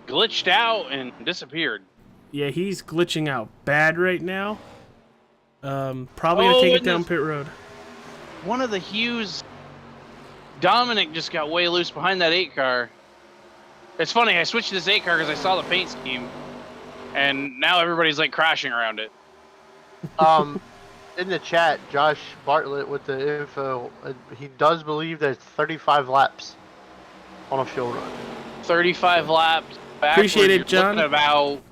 Speaker 7: glitched out and disappeared.
Speaker 4: Yeah, he's glitching out bad right now. Probably going to take it down pit road.
Speaker 7: One of the Hughes... Dominic just got way loose behind that 8 car. It's funny, I switched to this 8 car because I saw the paint scheme, and now everybody's crashing around it.
Speaker 5: In the chat, Josh Bartlett with the info, he does believe that it's 35 laps on a fuel run.
Speaker 7: 35 laps.
Speaker 4: Appreciate it, John.
Speaker 7: About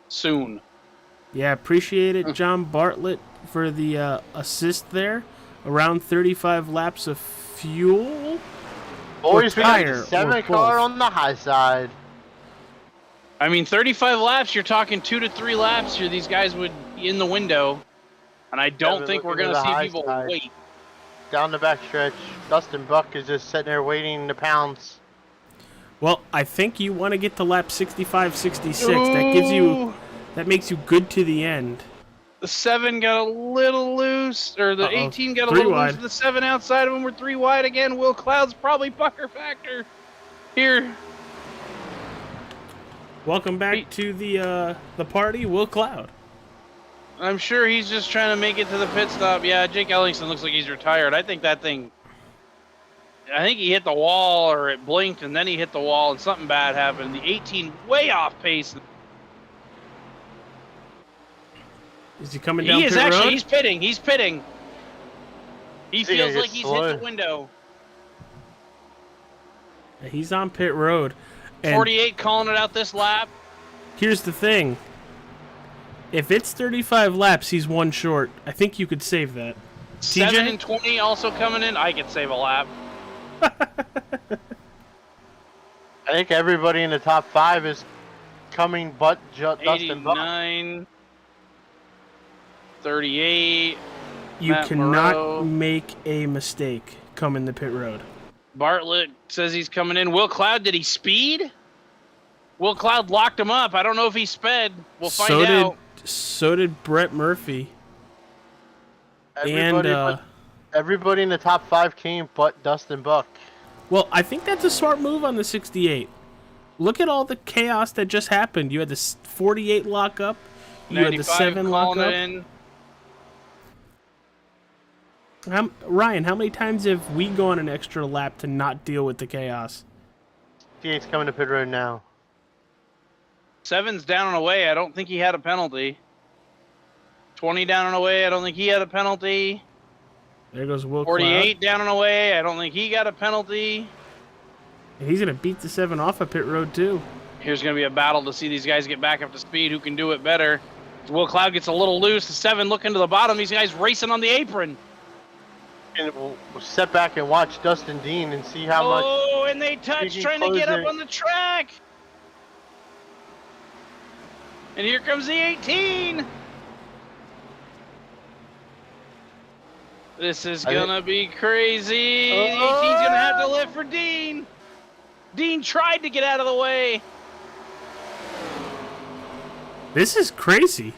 Speaker 7: soon.
Speaker 4: Yeah, appreciate it, John Bartlett, for the assist there. Around 35 laps of fuel.
Speaker 5: Boys, we got
Speaker 4: tire,
Speaker 5: the 7 car on the high side.
Speaker 7: I mean, 35 laps, you're talking 2 to 3 laps here. These guys would be in the window. And I don't think we're going to see people wait.
Speaker 5: Down the back stretch, Dustin Buck is just sitting there waiting to pounce.
Speaker 4: Well, I think you want to get to lap 65, 66. That gives you, that makes you good to the end.
Speaker 7: The 7 got a little loose, or the 18 got a little loose. The 7 outside of him were 3 wide again. Will Cloud's probably pucker factor here.
Speaker 4: Welcome back to the party, Will Cloud.
Speaker 7: I'm sure he's just trying to make it to the pit stop. Yeah, Jake Ellingson looks like he's retired. I think that thing, I think he hit the wall, or it blinked, and then he hit the wall, and something bad happened. The 18 way off pace.
Speaker 4: Is he coming down pit road?
Speaker 7: He's pitting. He's pitting. He feels like he's hit the window.
Speaker 4: He's on pit road. And
Speaker 7: 48 calling it out this lap.
Speaker 4: Here's the thing. If it's 35 laps, he's one short. I think you could save that.
Speaker 7: 7
Speaker 4: TJ?
Speaker 7: and 20 also coming in. I could save a lap.
Speaker 5: I think everybody in the top 5 is coming but Dustin Buck.
Speaker 7: 89, 38.
Speaker 4: You
Speaker 7: Matt
Speaker 4: cannot
Speaker 7: Moreau.
Speaker 4: make a mistake coming the pit road.
Speaker 7: Bartlett says he's coming in. Will Cloud, did he speed? Will Cloud locked him up. I don't know if he sped. We'll find out.
Speaker 4: So did Brett Murphy.
Speaker 5: Everybody in the top 5 came but Dustin Buck.
Speaker 4: Well, I think that's a smart move on the 68. Look at all the chaos that just happened. You had the 48 lock up. You had the 7 lock up.
Speaker 7: In.
Speaker 4: Ryan, how many times have we gone an extra lap to not deal with the chaos?
Speaker 5: 68's coming to pit road now.
Speaker 7: 7's down and away. I don't think he had a penalty. 20 down and away. I don't think he had a penalty.
Speaker 4: There goes Will
Speaker 7: 48
Speaker 4: Cloud.
Speaker 7: down and away. I don't think he got a penalty.
Speaker 4: And he's going to beat the 7 off of pit road, too.
Speaker 7: Here's going to be a battle to see these guys get back up to speed. Who can do it better? Will Cloud gets a little loose. The 7 looking to the bottom. These guys racing on the apron.
Speaker 5: And we'll sit back and watch Dustin Dean and see how much.
Speaker 7: Oh, and they touch trying to get up on the track. And here comes the 18. This is gonna be crazy. The 18's gonna have to lift for Dean. Dean tried to get out of the way.
Speaker 4: This is crazy.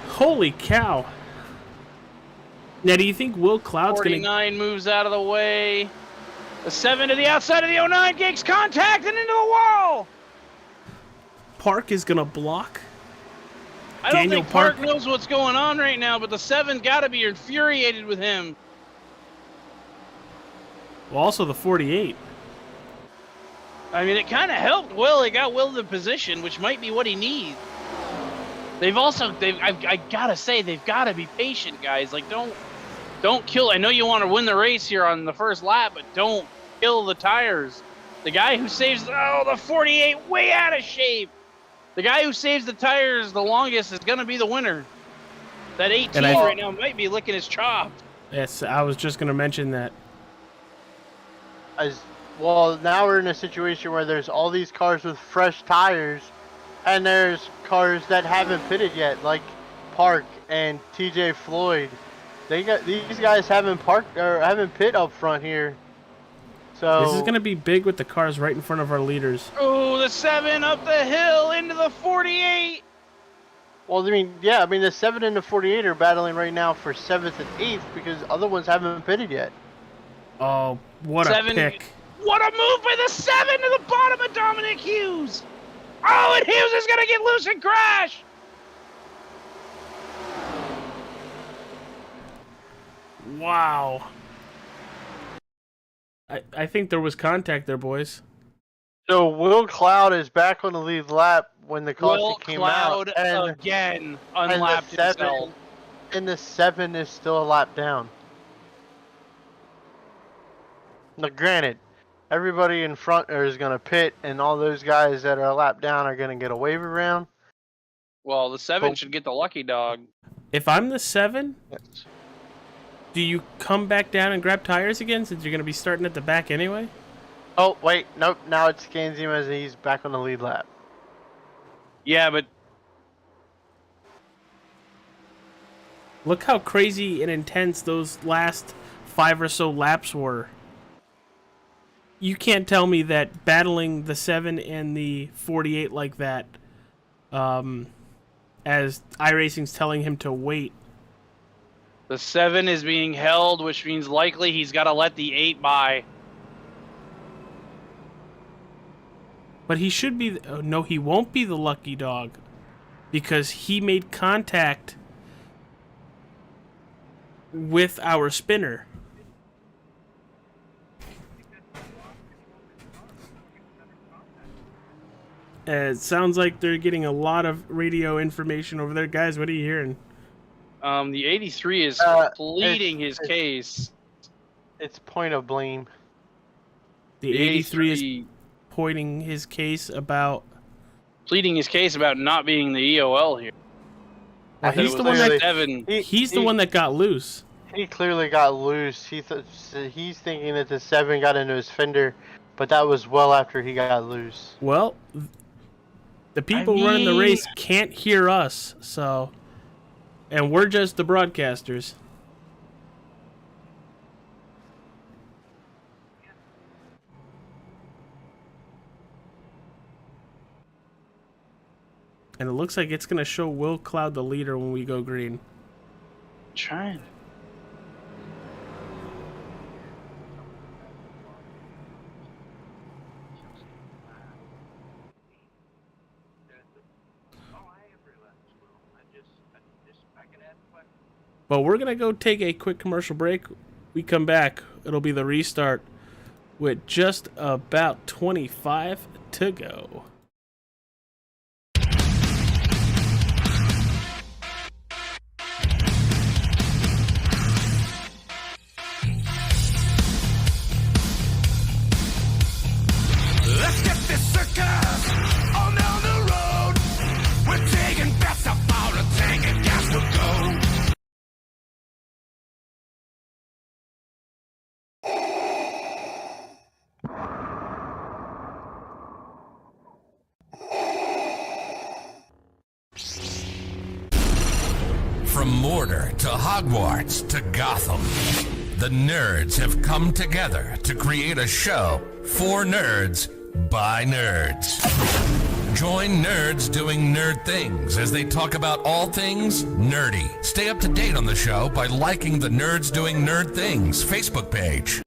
Speaker 4: Holy cow. Now, do you think Will Cloud's going to...
Speaker 7: 49 moves out of the way. The 7 to the outside of the 09 makes contact and into the wall.
Speaker 4: Park is going to block?
Speaker 7: I don't think Park knows what's going on right now, but the 7 got to be infuriated with him.
Speaker 4: Well, also the 48.
Speaker 7: I mean, it kind of helped Will. It got Will the position, which might be what he needs. I gotta say, they've got to be patient, guys. Like, don't kill. I know you want to win the race here on the first lap, but don't kill the tires. The guy who saves, the 48 way out of shape. The guy who saves the tires the longest is gonna be the winner. That 18 right now might be licking his chops.
Speaker 4: Yes, I was just gonna mention that.
Speaker 5: Well, now we're in a situation where there's all these cars with fresh tires, and there's cars that haven't pitted yet, like Park and TJ Floyd. These guys haven't pit up front here. So
Speaker 4: this is gonna be big with the cars right in front of our leaders.
Speaker 7: Oh, the 7 up the hill into the 48.
Speaker 5: Well, the 7 and the 48 are battling right now for 7th and 8th because other ones haven't pitted yet.
Speaker 4: Oh, what a pick.
Speaker 7: What a move by the 7 to the bottom of Dominic Hughes. Oh, and Hughes is going to get loose and crash.
Speaker 4: Wow. I think there was contact there, boys.
Speaker 5: So Will Cloud is back on the lead lap when the caution came out.
Speaker 7: Will Cloud again unlapped himself.
Speaker 5: And the 7 is still a lap down. Now, granted, everybody in front is going to pit, and all those guys that are a lap down are going to get a waiver round.
Speaker 7: Well, the 7 should get the lucky dog.
Speaker 4: If I'm the 7,
Speaker 5: yes.
Speaker 4: Do you come back down and grab tires again since you're going to be starting at the back anyway?
Speaker 5: Oh, wait. Nope. Now it scans him as he's back on the lead lap.
Speaker 7: Yeah, but...
Speaker 4: Look how crazy and intense those last 5 or so laps were. you can't tell me that battling the 7 and the 48 like that, as iRacing's telling him to wait.
Speaker 7: The 7 is being held, which means likely he's got to let the 8 by.
Speaker 4: But he should be... Oh, no, he won't be the lucky dog. Because he made contact with our spinner. It sounds like they're getting a lot of radio information over there. Guys, what are you hearing?
Speaker 7: The 83 is pleading his case.
Speaker 5: It's point of blame.
Speaker 4: The 83 is pointing his case about...
Speaker 7: Pleading his case about not being the EOL here.
Speaker 4: Well, he's the one that... He's the one that got loose.
Speaker 5: He clearly got loose. He's thinking that the 7 got into his fender, but that was well after he got loose.
Speaker 4: Well, the people running the race can't hear us, so... And we're just the broadcasters. And it looks like it's going to show Will Cloud the leader when we go green.
Speaker 7: Trying.
Speaker 4: But we're going to go take a quick commercial break. We come back, it'll be the restart with just about 25 to go.
Speaker 3: Let's get this circus on down the road. We're taking bets about a tank and gas will go. From Mordor to Hogwarts to Gotham, the nerds have come together to create a show for nerds by nerds. Join nerds doing nerd things as they talk about all things nerdy. Stay up to date on the show by liking the Nerds Doing Nerd Things Facebook page.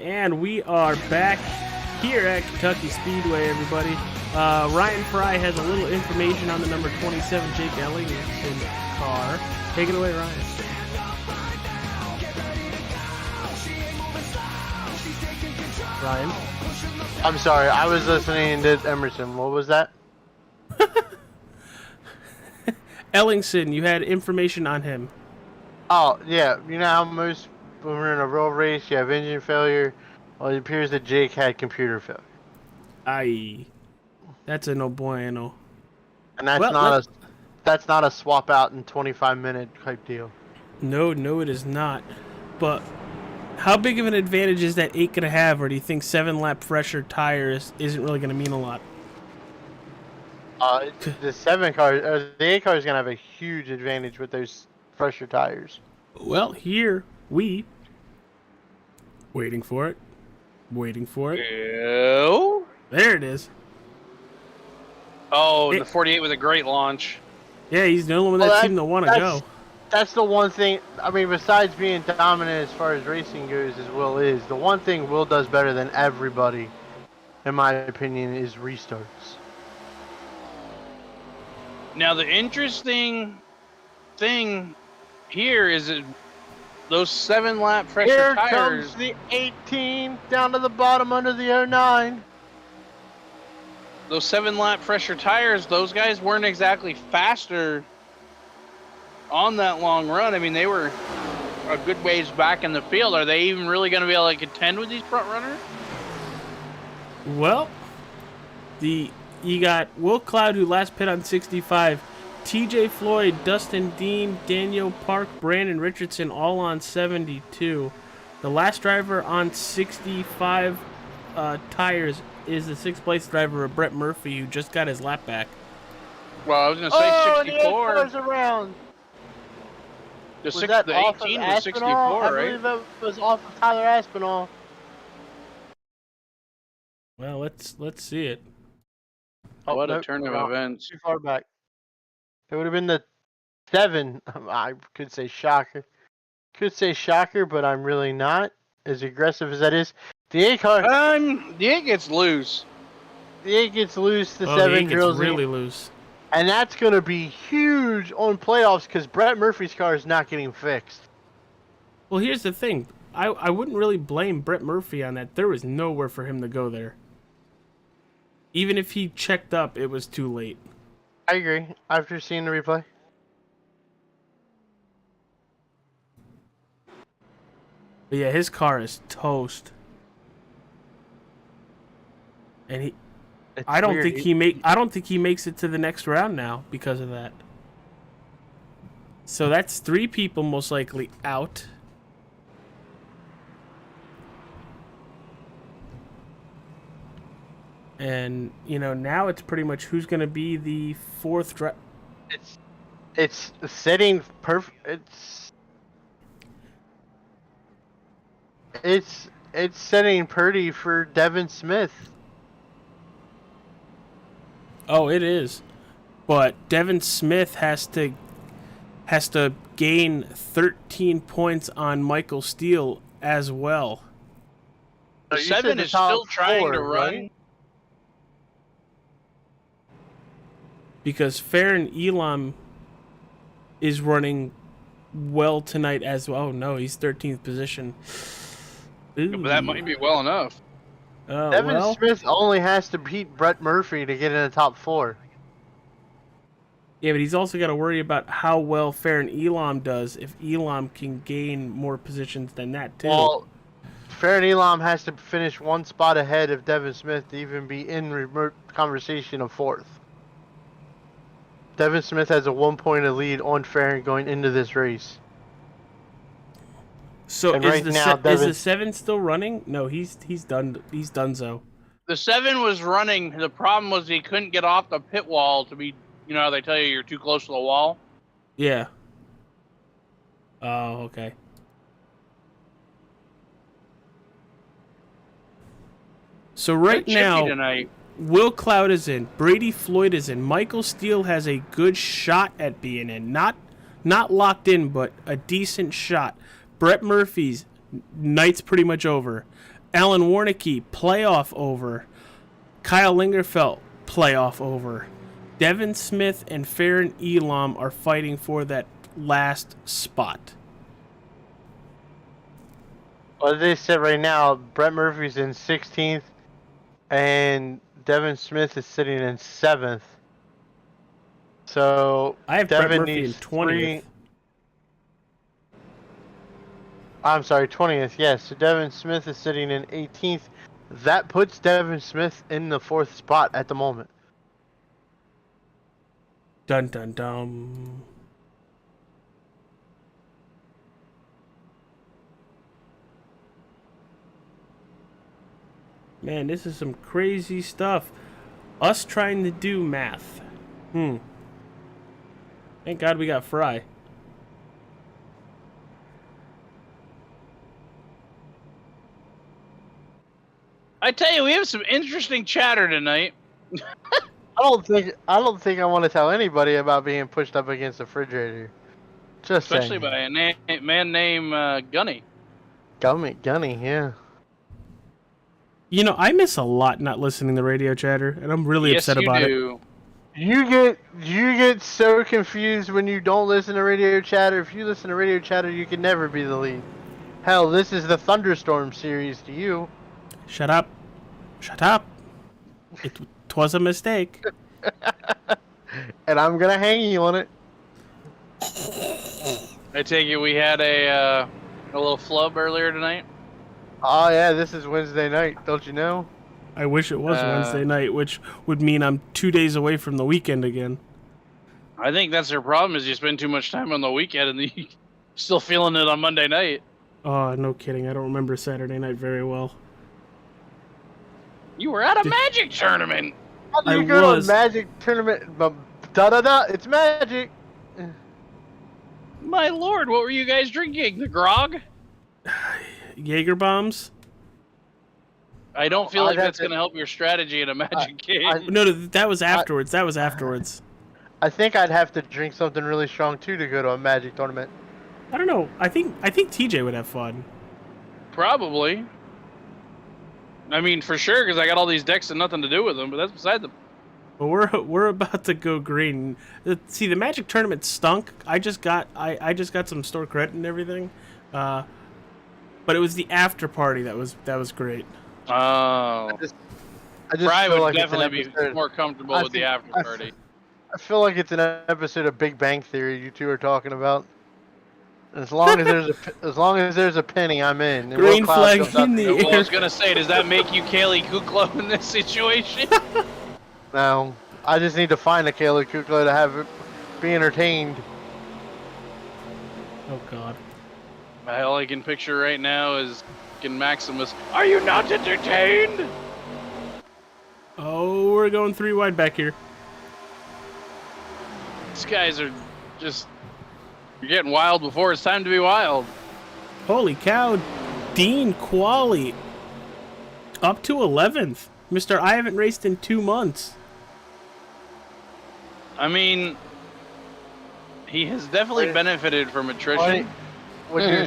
Speaker 4: And we are back here at Kentucky Speedway, everybody. Ryan Fry has a little information on the number 27 Jake Ellington car. Take it away, Ryan. Ryan?
Speaker 5: I'm sorry, I was listening to Emerson. What was that?
Speaker 4: Ellingson, you had information on him.
Speaker 5: Oh, yeah. You know how most, when we're in a real race, you have engine failure? Well, it appears that Jake had computer failure.
Speaker 4: Aye. That's a no bueno.
Speaker 5: And that's
Speaker 4: Well,
Speaker 5: that's not a swap out in 25-minute type deal.
Speaker 4: No, it is not. But how big of an advantage is that 8 going to have, or do you think 7-lap fresher tires isn't really going to mean a lot?
Speaker 5: The 7 car, the 8 car is going to have a huge advantage with those fresher tires.
Speaker 4: Well, here we waiting for it.
Speaker 7: Ew.
Speaker 4: There it is.
Speaker 7: Oh, the 48 was a great launch.
Speaker 4: Yeah, he's the only one that seemed to want to go.
Speaker 5: That's the one thing. I mean, besides being dominant as far as racing goes, as Will is, the one thing Will does better than everybody, in my opinion, is restarts.
Speaker 7: Now, the interesting thing here is that those 7-lap fresher
Speaker 5: Here
Speaker 7: tires.
Speaker 5: comes the 18 down to the bottom under the 09.
Speaker 7: Those 7-lap fresher tires, those guys weren't exactly faster on that long run. I mean, they were a good ways back in the field. Are they even really going to be able to contend with these front runners?
Speaker 4: Well, you got Will Cloud, who last pit on 65, TJ Floyd, Dustin Dean, Daniel Park, Brandon Richardson, all on 72. The last driver on 65 tires is the 6th place driver, Brett Murphy, who just got his lap back.
Speaker 7: Well, I was going to say 64.
Speaker 5: The 8 around.
Speaker 7: The 18 was 64,
Speaker 5: I
Speaker 7: right?
Speaker 5: believe it was off of Tyler Aspinall.
Speaker 4: Well, let's see it.
Speaker 7: What a turn of events.
Speaker 5: Too far back. It would have been the 7. I could say shocker. But I'm really not. As aggressive as that is. The 8 car.
Speaker 7: The 8 gets loose.
Speaker 5: The 8 gets loose. The 7
Speaker 4: the 8
Speaker 5: drills
Speaker 4: gets really
Speaker 5: in.
Speaker 4: loose.
Speaker 5: And that's going to be huge on playoffs because Brett Murphy's car is not getting fixed.
Speaker 4: Well, here's the thing. I wouldn't really blame Brett Murphy on that. There was nowhere for him to go there. Even if he checked up, it was too late.
Speaker 5: I agree. After seeing the replay.
Speaker 4: But yeah, his car is toast. And I don't think he makes it to the next round now because of that. So that's 3 people most likely out. And now it's pretty much who's going to be the 4th driver.
Speaker 5: It's setting perfect. It's setting Purdy for Devin Smith.
Speaker 4: Oh, it is. But Devin Smith has to gain 13 points on Michael Steele as well.
Speaker 7: The 7 is still trying to run. Right?
Speaker 4: Because Farron Elam is running well tonight as well. Oh, no, he's 13th position.
Speaker 7: But that might be well enough.
Speaker 5: Devin Smith only has to beat Brett Murphy to get in the top 4.
Speaker 4: Yeah, but he's also got to worry about how well Farron Elam does if Elam can gain more positions than that, too.
Speaker 5: Well, Farron Elam has to finish 1 spot ahead of Devin Smith to even be in remote conversation of 4th. Devin Smith has a 1-point lead on Farron going into this race.
Speaker 4: So is the 7 still running? No, he's done. He's done so.
Speaker 7: The 7 was running. The problem was he couldn't get off the pit wall to be. You know how they tell you you're too close to the wall?
Speaker 4: Yeah. Oh, okay. So right now,
Speaker 7: tonight.
Speaker 4: Will Cloud is in. Brady Floyd is in. Michael Steele has a good shot at being in. Not locked in, but a decent shot. Brett Murphy's night's pretty much over. Alan Warnicki, playoff over. Kyle Lingerfeld, playoff over. Devin Smith and Farron Elam are fighting for that last spot.
Speaker 5: Well, as they said right now, Brett Murphy's in 16th, and Devin Smith is sitting in 7th. So
Speaker 4: I have
Speaker 5: Devin
Speaker 4: Brett Murphy in
Speaker 5: needs
Speaker 4: 20th.
Speaker 5: I'm sorry, 20th. Yes, so Devin Smith is sitting in 18th. That puts Devin Smith in the 4th spot at the moment.
Speaker 4: Dun dun dun. Man, this is some crazy stuff. Us trying to do math. Thank God we got Fry.
Speaker 7: I tell you, we have some interesting chatter tonight.
Speaker 5: I don't think I want to tell anybody about being pushed up against the refrigerator. Just
Speaker 7: Especially
Speaker 5: saying.
Speaker 7: by a man named Gunny.
Speaker 5: Gunny, yeah.
Speaker 4: You know, I miss a lot not listening to radio chatter, and I'm really
Speaker 7: Yes,
Speaker 4: upset
Speaker 7: you
Speaker 4: about it.
Speaker 7: do.
Speaker 5: You get so confused when you don't listen to radio chatter. If you listen to radio chatter, you can never be the lead. Hell, this is the Thunderstorm series to you.
Speaker 4: Shut up. Shut up. Twas a mistake.
Speaker 5: And I'm gonna hang you on it.
Speaker 7: I take it we had a little flub earlier tonight.
Speaker 5: Oh yeah, this is Wednesday night, don't you know?
Speaker 4: I wish it was Wednesday night, which would mean I'm 2 days away from the weekend again.
Speaker 7: I think that's their problem is you spend too much time on the weekend and you still feeling it on Monday night.
Speaker 4: Oh, no kidding. I don't remember Saturday night very well.
Speaker 7: You were at a Magic tournament.
Speaker 5: How do you
Speaker 4: I
Speaker 5: go
Speaker 4: was.
Speaker 5: to a Magic tournament? Da-da-da, it's Magic.
Speaker 7: My lord, what were you guys drinking? The grog?
Speaker 4: Jaeger bombs?
Speaker 7: I don't feel
Speaker 5: I'd
Speaker 7: like
Speaker 5: have
Speaker 7: that's
Speaker 5: to-
Speaker 7: going to help your strategy in a Magic game.
Speaker 4: No, that was afterwards. That was afterwards.
Speaker 5: I think I'd have to drink something really strong too to go to a Magic tournament.
Speaker 4: I don't know. I think TJ would have fun.
Speaker 7: Probably. I mean, for sure, because I got all these decks and nothing to do with them, but that's beside the...
Speaker 4: But we're about to go green. See, the Magic tournament stunk. I just got some store credit and everything. But it was the after party that was great.
Speaker 7: Oh.
Speaker 5: I just
Speaker 7: Fry
Speaker 5: feel
Speaker 7: would
Speaker 5: like it's an
Speaker 7: definitely be
Speaker 5: episode-
Speaker 7: more comfortable
Speaker 5: I
Speaker 7: with the
Speaker 5: think-
Speaker 7: after party.
Speaker 5: I feel like it's an episode of Big Bang Theory you two are talking about. As long as there's a penny, I'm in. And
Speaker 4: Green
Speaker 5: Will Cloud
Speaker 4: flag
Speaker 5: comes out
Speaker 4: in
Speaker 5: to
Speaker 4: the
Speaker 5: go,
Speaker 7: Well, I
Speaker 4: air.
Speaker 7: was going to say, does that make you Kaylee Kuklo in this situation?
Speaker 5: No, I just need to find a Kayla Kukla to have it be entertained.
Speaker 4: Oh God.
Speaker 7: All I can picture right now is fucking Maximus. Are you not entertained?
Speaker 4: Oh, we're going 3 wide back here.
Speaker 7: These guys are just... You're getting wild before it's time to be wild.
Speaker 4: Holy cow, Dean Quali up to 11th. Mr. I haven't raced in 2 months.
Speaker 7: I mean, he has definitely benefited from attrition.
Speaker 5: When you're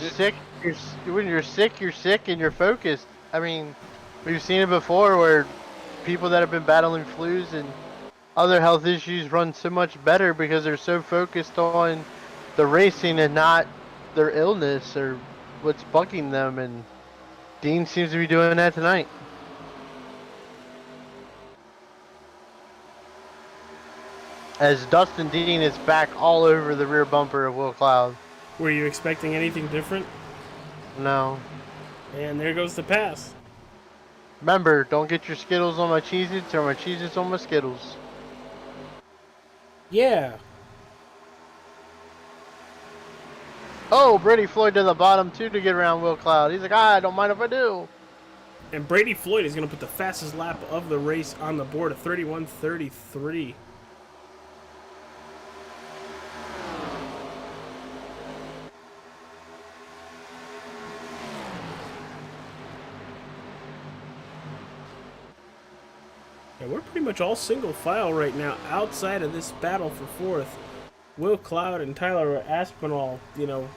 Speaker 5: sick, you're sick and you're focused. I mean, we've seen it before where people that have been battling flus and other health issues run so much better because they're so focused on the racing and not their illness or what's bugging them. And Dean seems to be doing that tonight. As Dustin Dean is back all over the rear bumper of Will Cloud.
Speaker 4: Were you expecting anything different?
Speaker 5: No.
Speaker 4: And there goes the pass.
Speaker 5: Remember, don't get your Skittles on my Cheez-Its or my Cheez-Its on my Skittles.
Speaker 4: Yeah.
Speaker 5: Oh, Brady Floyd to the bottom too to get around Will Cloud. He's like, I don't mind if I do.
Speaker 4: And Brady Floyd is going to put the fastest lap of the race on the board at 31:33. Yeah, we're pretty much all single file right now outside of this battle for 4th. Will Cloud and Tyler Aspinall,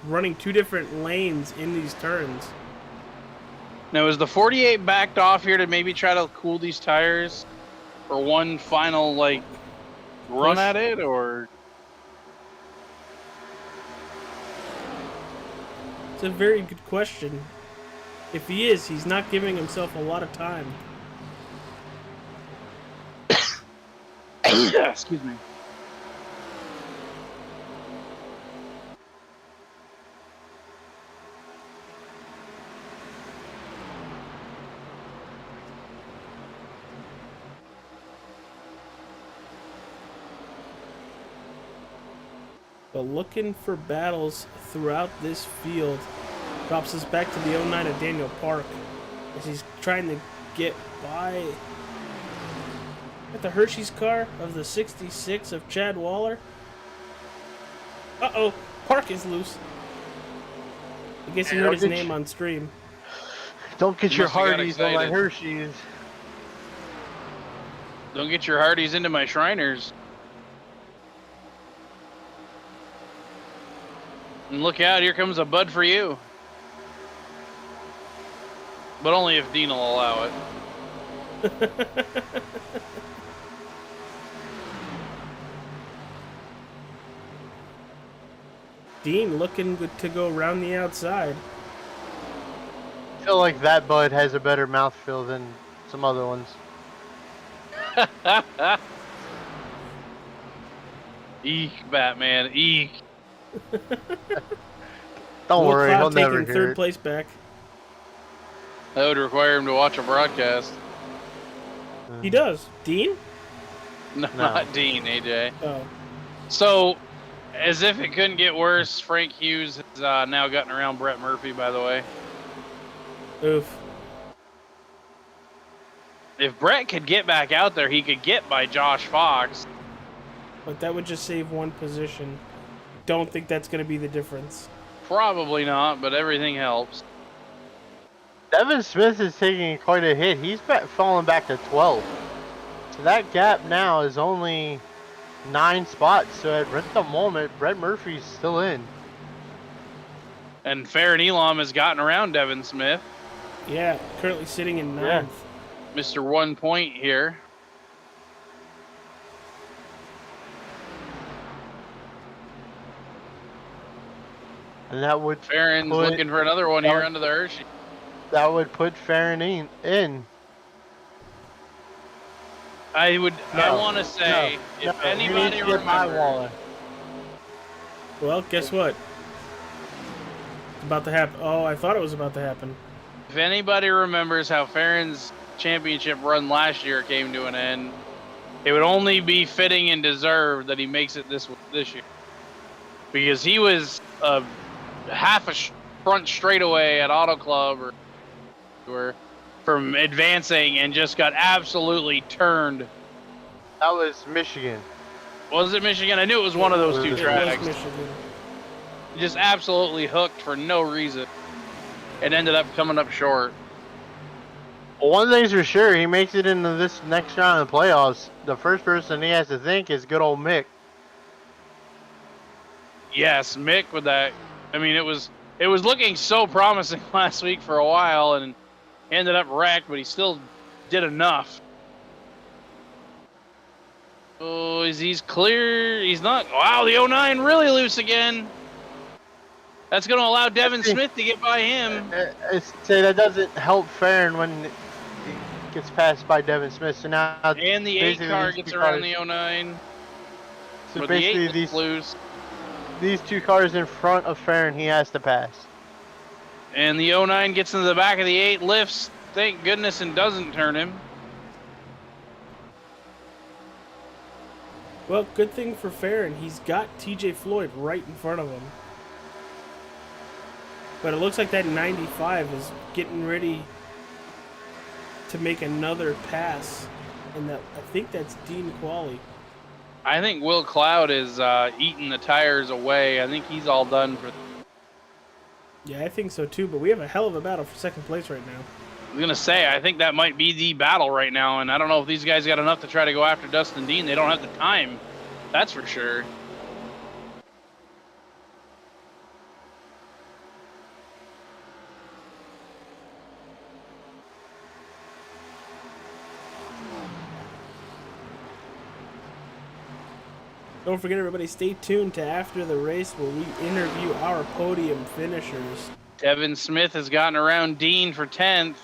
Speaker 4: running 2 different lanes in these turns.
Speaker 7: Now, is the 48 backed off here to maybe try to cool these tires for one final, run
Speaker 4: Push.
Speaker 7: at it, or...
Speaker 4: It's a very good question. If he is, he's not giving himself a lot of time.
Speaker 7: Excuse me.
Speaker 4: but looking for battles throughout this field. Drops us back to the 09 of Daniel Park as he's trying to get by at the Hershey's car of the 66 of Chad Waller. Uh-oh, Park is loose. I guess he heard his name on stream.
Speaker 5: Don't get your Hardees on my Hershey's.
Speaker 7: Don't get your Hardees into my Shriners. And look out, here comes a bud for you. But only if Dean will allow it.
Speaker 4: Dean looking good to go around the outside.
Speaker 5: I feel like that bud has a better mouthfeel than some other ones.
Speaker 7: Eek, Batman, eek.
Speaker 5: Don't
Speaker 4: Will
Speaker 5: worry,
Speaker 4: Cloud
Speaker 5: he'll never
Speaker 4: taking
Speaker 5: hear
Speaker 4: third
Speaker 5: it.
Speaker 4: place back.
Speaker 7: That would require him to watch a broadcast.
Speaker 4: He does. Dean?
Speaker 7: No, not Dean, AJ.
Speaker 4: Oh.
Speaker 7: So, as if it couldn't get worse, Frank Hughes has now gotten around Brett Murphy, by the way.
Speaker 4: Oof.
Speaker 7: If Brett could get back out there, he could get by Josh Fox.
Speaker 4: But that would just save one position. Don't think that's going to be the difference.
Speaker 7: Probably not, but everything helps.
Speaker 5: Devin Smith is taking quite a hit. He's falling back to 12. So that gap now is only 9 spots. So at the moment, Brett Murphy's still in.
Speaker 7: And Farron Elam has gotten around Devin Smith.
Speaker 4: Yeah, currently sitting in 9th.
Speaker 7: Mr. 1 point here.
Speaker 5: And that would
Speaker 7: Farron's looking for another one here under the Hershey.
Speaker 5: That would put Farron in.
Speaker 7: I want to say, if anybody remembers,
Speaker 4: Well, guess what? It's about to happen. Oh, I thought it was about to happen.
Speaker 7: if anybody remembers how Farron's championship run last year came to an end, it would only be fitting and deserved that he makes it this year, because he was half a front straightaway at Auto Club or from advancing and just got absolutely turned.
Speaker 5: That was Michigan.
Speaker 7: Was it Michigan? I knew it was one of those two
Speaker 4: It was
Speaker 7: tracks.
Speaker 4: Michigan.
Speaker 7: Just absolutely hooked for no reason. It ended up coming up short.
Speaker 5: Well, one thing's for sure, he makes it into this next round of the playoffs. The first person he has to think is good old Mick.
Speaker 7: Yes, Mick with that. I mean, it was looking so promising last week for a while, and ended up wrecked, but he still did enough. Oh, he's clear? He's not. Wow, the 09 really loose again. That's going to allow Devin Smith to get by him.
Speaker 5: Say that doesn't help Farron when he gets passed by Devin Smith. So now
Speaker 7: And the 8 car gets around the 09.
Speaker 5: So
Speaker 7: But
Speaker 5: basically,
Speaker 7: the 8 loose.
Speaker 5: these 2 cars in front of Farron, he has to pass.
Speaker 7: And the 09 gets into the back of the 8, lifts, thank goodness, and doesn't turn him.
Speaker 4: Well, good thing for Farron. He's got TJ Floyd right in front of him. But it looks like that 95 is getting ready to make another pass. And I think that's Dean Qualley.
Speaker 7: I think Will Cloud is eating the tires away. I think he's all done for.
Speaker 4: Yeah, I think so too. But we have a hell of a battle for second place right now.
Speaker 7: I was going to say, I think that might be the battle right now. And I don't know if these guys got enough to try to go after Dustin Dean. They don't have the time. That's for sure.
Speaker 4: Don't forget, everybody, stay tuned to after the race where we interview our podium finishers.
Speaker 7: Devin Smith has gotten around Dean for 10th.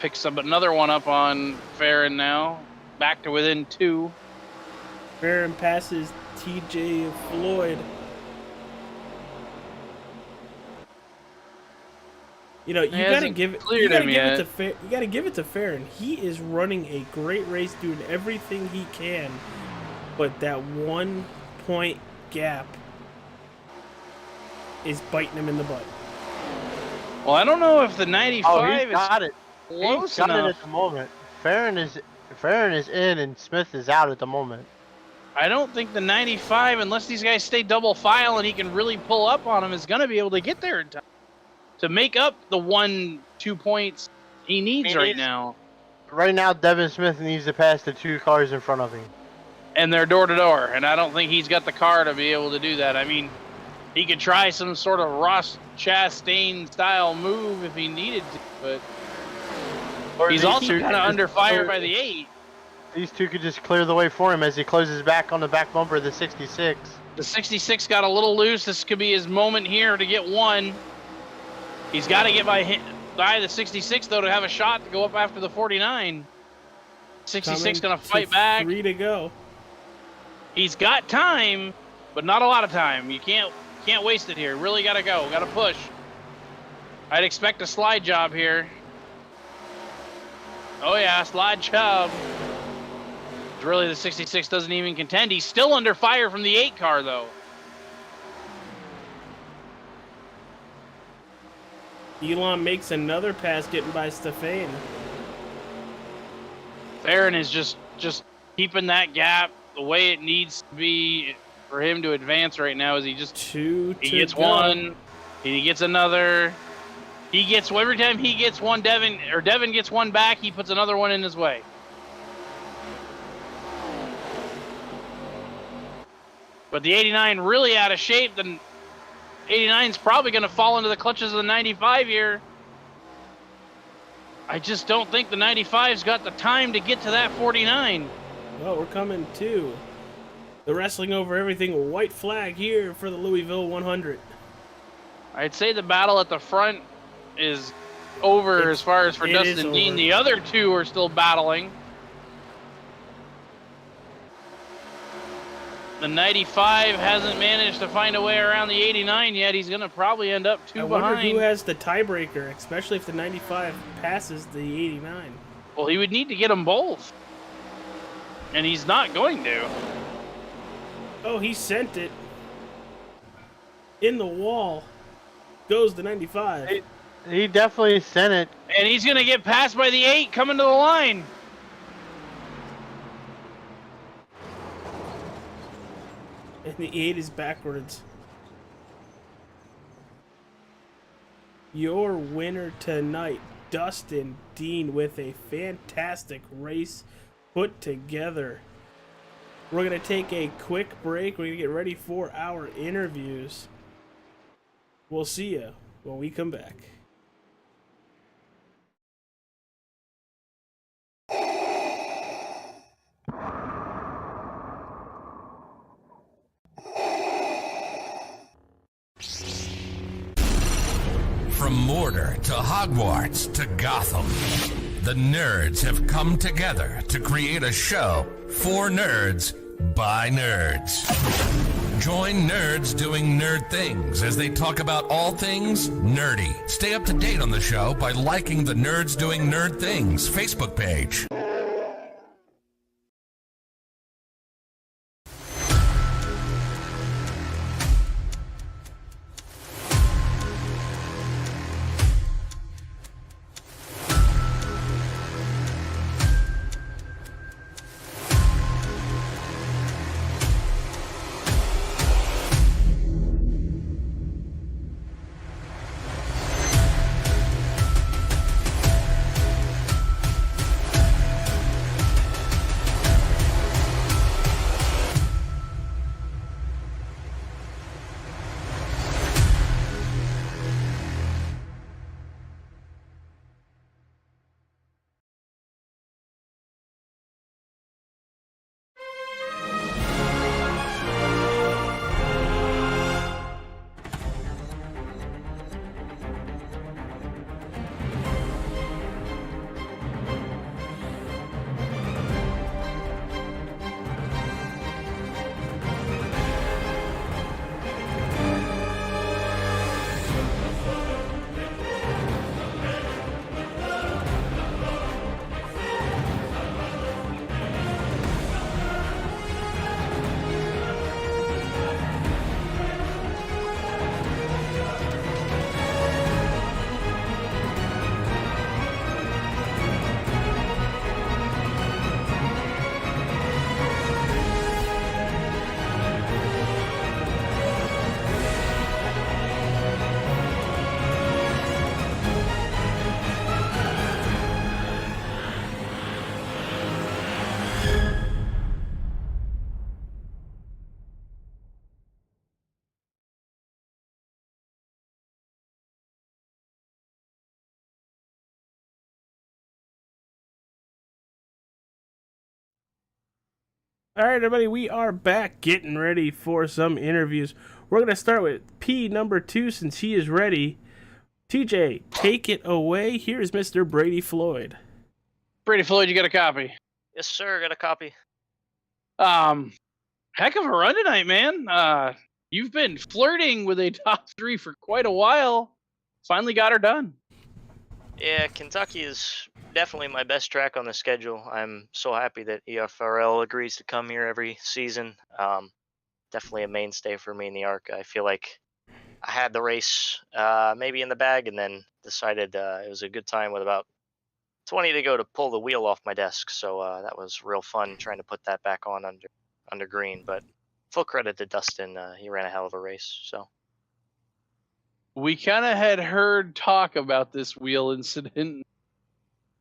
Speaker 7: Picks up another one up on Farron now. Back to within 2.
Speaker 4: Farron passes TJ Floyd. You know, you gotta give it to Farron. He is running a great race, doing everything he can. But that one 2-point gap is biting him in the butt.
Speaker 7: Well, I don't know if the 95
Speaker 5: he's got
Speaker 7: is
Speaker 5: it.
Speaker 7: close
Speaker 5: He's got
Speaker 7: enough.
Speaker 5: it at the moment. Farron is in and Smith is out at the moment.
Speaker 7: I don't think the 95, unless these guys stay double file and he can really pull up on him, is going to be able to get there in time to make up the 1-2 points he needs right now.
Speaker 5: Right now, Devin Smith needs to pass the 2 cars in front of him.
Speaker 7: And they're door to door, and I don't think he's got the car to be able to do that. I mean, he could try some sort of Ross Chastain style move if he needed to, but he's also kind of under fire by the 8.
Speaker 5: These 2 could just clear the way for him as he closes back on the back bumper of the 66.
Speaker 7: The 66 got a little loose. This could be his moment here to get 1. He's got to get by the 66, though, to have a shot to go up after the 49. 66 going to fight back.
Speaker 4: 3 to go.
Speaker 7: He's got time, but not a lot of time. You can't waste it here. Really got to go. Got to push. I'd expect a slide job here. Oh, yeah, slide job. Really, the 66 doesn't even contend. He's still under fire from the 8 car, though.
Speaker 4: Elon makes another pass getting by Stefan.
Speaker 7: Farron is just keeping that gap the way it needs to be for him to advance right now. Is he just
Speaker 4: he
Speaker 7: gets 1, he gets another, he gets every time he gets 1, Devin gets 1 back, he puts another one in his way. But the 89 really out of shape. The 89's probably going to fall into the clutches of the 95 here. I just don't think the 95's got the time to get to that 49.
Speaker 4: Well, we're coming to the wrestling over everything white flag here for the Louisville 100.
Speaker 7: I'd say the battle at the front is over as far as for Dustin Dean. The other 2 are still battling. The 95 hasn't managed to find a way around the 89 yet. He's going to probably end up 2 behind.
Speaker 4: I wonder who has the tiebreaker, especially if the 95 passes the 89.
Speaker 7: Well, he would need to get them both. And he's not going to.
Speaker 4: Oh, he sent it. In the wall goes the 95.
Speaker 5: He definitely sent it.
Speaker 7: And he's going to get passed by the 8 coming to the line.
Speaker 4: And the 8 is backwards. Your winner tonight, Dustin Dean, with a fantastic race put together. We're going to take a quick break. We're going to get ready for our interviews. We'll see you when we come back.
Speaker 3: From Mortar to Hogwarts to Gotham, the nerds have come together to create a show for nerds by nerds. Join nerds doing nerd things as they talk about all things nerdy. Stay up to date on the show by liking the Nerds Doing Nerd Things Facebook page.
Speaker 4: All right, everybody, we are back getting ready for some interviews. We're going to start with P number 2 since he is ready. TJ, take it away. Here is Mr. Brady Floyd.
Speaker 7: Brady Floyd, you got a copy?
Speaker 8: Yes, sir. Got a copy.
Speaker 7: Heck of a run tonight, man. You've been flirting with a top 3 for quite a while. Finally got her done.
Speaker 8: Yeah, Kentucky is definitely my best track on the schedule. I'm so happy that EFRL agrees to come here every season. Definitely a mainstay for me in the ARCA. I feel like I had the race maybe in the bag and then decided it was a good time with about 20 to go to pull the wheel off my desk. So that was real fun trying to put that back on under green. But full credit to Dustin. He ran a hell of a race. So
Speaker 7: We kind of had heard talk about this wheel incident.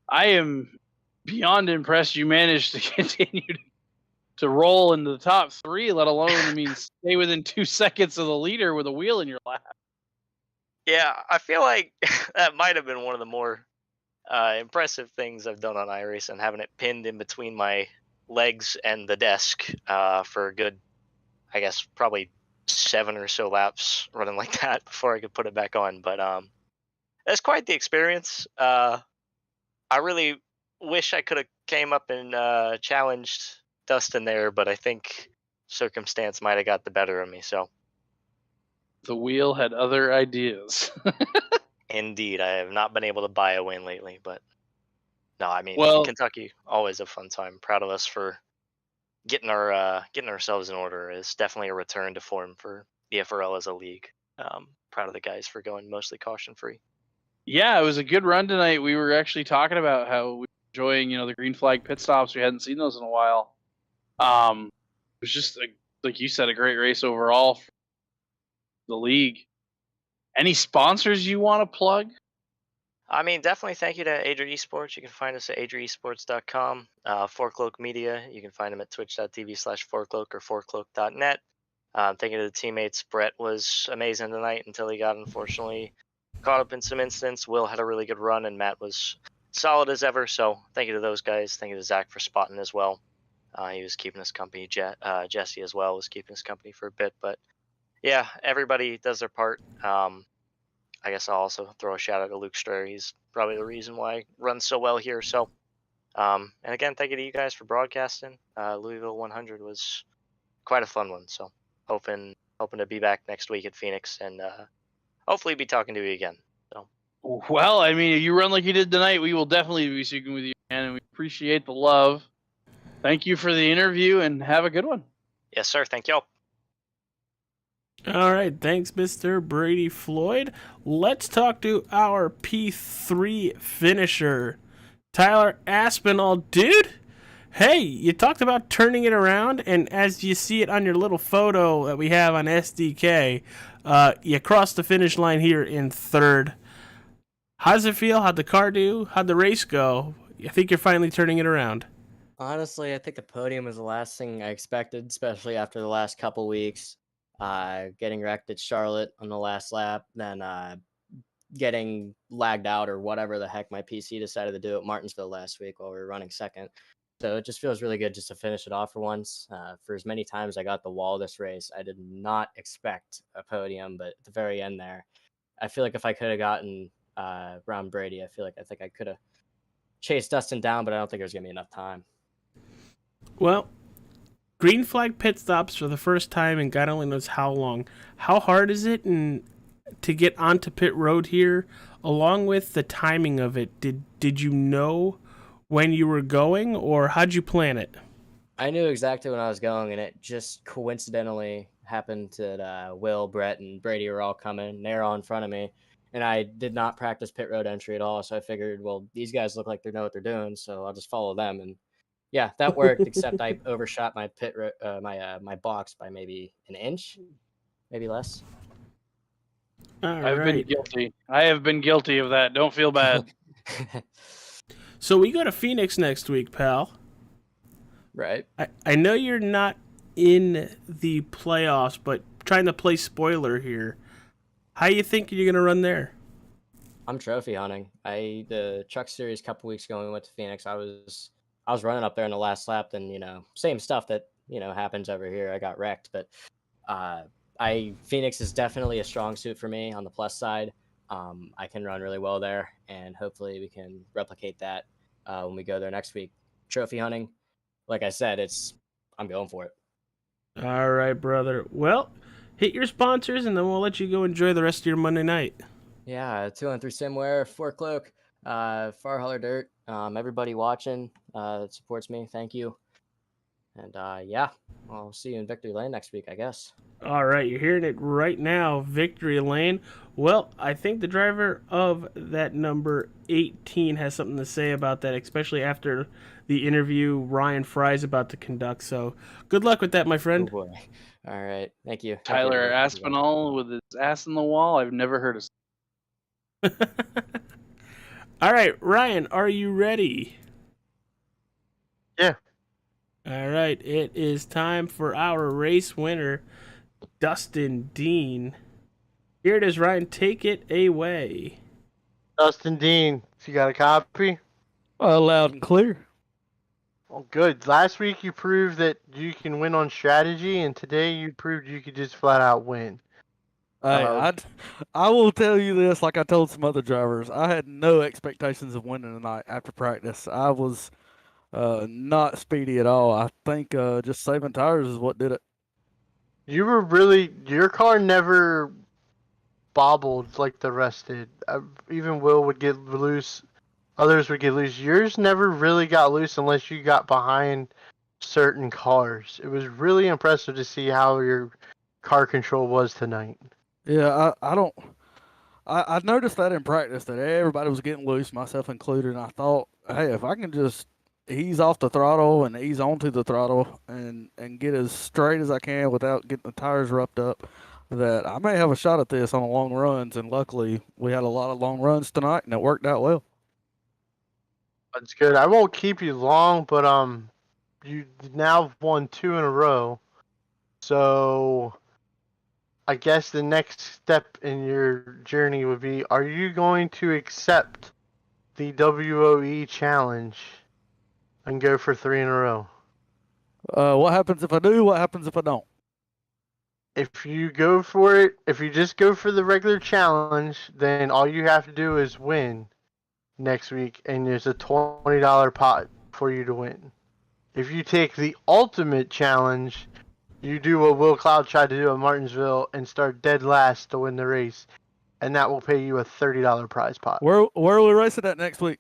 Speaker 7: I am beyond impressed you managed to continue to roll into the top 3, let alone, stay within 2 seconds of the leader with a wheel in your lap.
Speaker 8: yeah, I feel like that might have been one of the more impressive things I've done on iRace, and having it pinned in between my legs and the desk for a good, I guess, probably 7 or so laps running like that before I could put it back on. But that's quite the experience. I really wish I could have came up and challenged Dustin there, but I think circumstance might have got the better of me. So
Speaker 7: The wheel had other ideas.
Speaker 8: indeed, I have not been able to buy a win lately, but no,
Speaker 7: Well-
Speaker 8: Kentucky, always a fun time. Proud of us for getting ourselves in order. Is definitely a return to form for EFRL as a league. Proud of the guys for going mostly caution free.
Speaker 7: Yeah, it was a good run tonight. We were actually talking about how we were enjoying, the green flag pit stops. We hadn't seen those in a while. It was just, like you said, a great race overall for the league. Any sponsors you want to plug?
Speaker 8: Definitely thank you to Adria Esports. You can find us at adriaesports.com. Fourcloak Media, you can find them at twitch.tv/fourcloak or fourcloak.net. Thank you to the teammates. Brett was amazing tonight until he got, unfortunately, caught up in some incidents. Will had a really good run, and Matt was solid as ever. So thank you to those guys. Thank you to Zach for spotting as well. He was keeping us company. Jesse as well was keeping us company for a bit. But yeah, everybody does their part. I guess I'll also throw a shout out to Luke Strayer. He's probably the reason why I run so well here. So, and again, thank you to you guys for broadcasting. Louisville 100 was quite a fun one. So hoping to be back next week at Phoenix and hopefully be talking to you again. So,
Speaker 7: Well, you run like you did tonight. We will definitely be speaking with you, man, and we appreciate the love. Thank you for the interview, and have a good one.
Speaker 8: yes, sir. Thank y'all.
Speaker 4: All right, thanks, Mr. Brady Floyd. Let's talk to our P3 finisher, Tyler Aspinall. Dude, hey, you talked about turning it around, and as you see it on your little photo that we have on SDK, you crossed the finish line here in 3rd. How does it feel? How'd the car do? How'd the race go? I think you're finally turning it around.
Speaker 9: Honestly, I think the podium was the last thing I expected, especially after the last couple weeks. Getting wrecked at Charlotte on the last lap, then getting lagged out or whatever the heck my PC decided to do at Martinsville last week while we were running 2nd. So it just feels really good just to finish it off for once. For as many times I got the wall this race, I did not expect a podium, but at the very end there, I feel like if I could have gotten around Brady, I think I could have chased Dustin down, but I don't think there's going to be enough time.
Speaker 4: Well, green flag pit stops for the first time in God only knows how long. How hard is it to get onto pit road here, along with the timing of it? Did you know when you were going, or how'd you plan it?
Speaker 9: I knew exactly when I was going, and it just coincidentally happened that Will, Brett, and Brady were all coming. They're all in front of me, and I did not practice pit road entry at all, so I figured, well, these guys look like they know what they're doing, so I'll just follow them, and yeah, that worked, except I overshot my my box by maybe an inch, maybe less.
Speaker 7: I've been guilty. I have been guilty of that. Don't feel bad.
Speaker 4: So we go to Phoenix next week, pal.
Speaker 9: Right.
Speaker 4: I know you're not in the playoffs, but trying to play spoiler here. How you think you're going to run there?
Speaker 9: I'm trophy hunting. The Truck Series a couple weeks ago when we went to Phoenix, I was running up there in the last lap, and same stuff that happens over here. I got wrecked, but Phoenix is definitely a strong suit for me on the plus side. I can run really well there, and hopefully we can replicate that when we go there next week. Trophy hunting, like I said, I'm going for it.
Speaker 4: All right, brother. Well, hit your sponsors, and then we'll let you go enjoy the rest of your Monday night.
Speaker 9: Yeah, 213 Simware, 4Cloak, Far Hauler Dirt. Everybody watching that supports me, thank you. And yeah, I'll see you in Victory Lane next week, I guess.
Speaker 4: All right, you're hearing it right now, Victory Lane. Well, I think the driver of that number 18 has something to say about that, especially after the interview Ryan Fry's about to conduct. So good luck with that, my friend.
Speaker 9: Oh boy. All right, thank you.
Speaker 7: Tyler Aspinall with his ass in the wall. I've never heard of.
Speaker 4: All right, Ryan, are you ready?
Speaker 5: Yeah.
Speaker 4: All right, it is time for our race winner, Dustin Dean. Here it is, Ryan. Take it away.
Speaker 5: Dustin Dean, you got a copy?
Speaker 10: Loud and clear.
Speaker 5: Oh, good. Last week you proved that you can win on strategy, and today you proved you could just flat out win.
Speaker 10: Hey, I will tell you this, like I told some other drivers, I had no expectations of winning tonight after practice. I was not speedy at all. I think just saving tires is what did it.
Speaker 5: Your car never bobbled like the rest did. Even Will would get loose, others would get loose. Yours never really got loose unless you got behind certain cars. It was really impressive to see how your car control was tonight.
Speaker 10: Yeah, I noticed that in practice that everybody was getting loose, myself included, and I thought, hey, if I can just ease off the throttle and ease onto the throttle and get as straight as I can without getting the tires roughed up, that I may have a shot at this on the long runs. And luckily, we had a lot of long runs tonight, and it worked out well.
Speaker 5: That's good. I won't keep you long, but you now won 2 in a row. So I guess the next step in your journey would be, are you going to accept the WOE challenge and go for 3 in a row?
Speaker 10: What happens if I do? What happens if I don't?
Speaker 5: If you go for it, if you just go for the regular challenge, then all you have to do is win next week, and there's a $20 pot for you to win. If you take the ultimate challenge, you do what Will Cloud tried to do at Martinsville and start dead last to win the race, and that will pay you a $30 prize pot.
Speaker 10: Where are we racing at next week?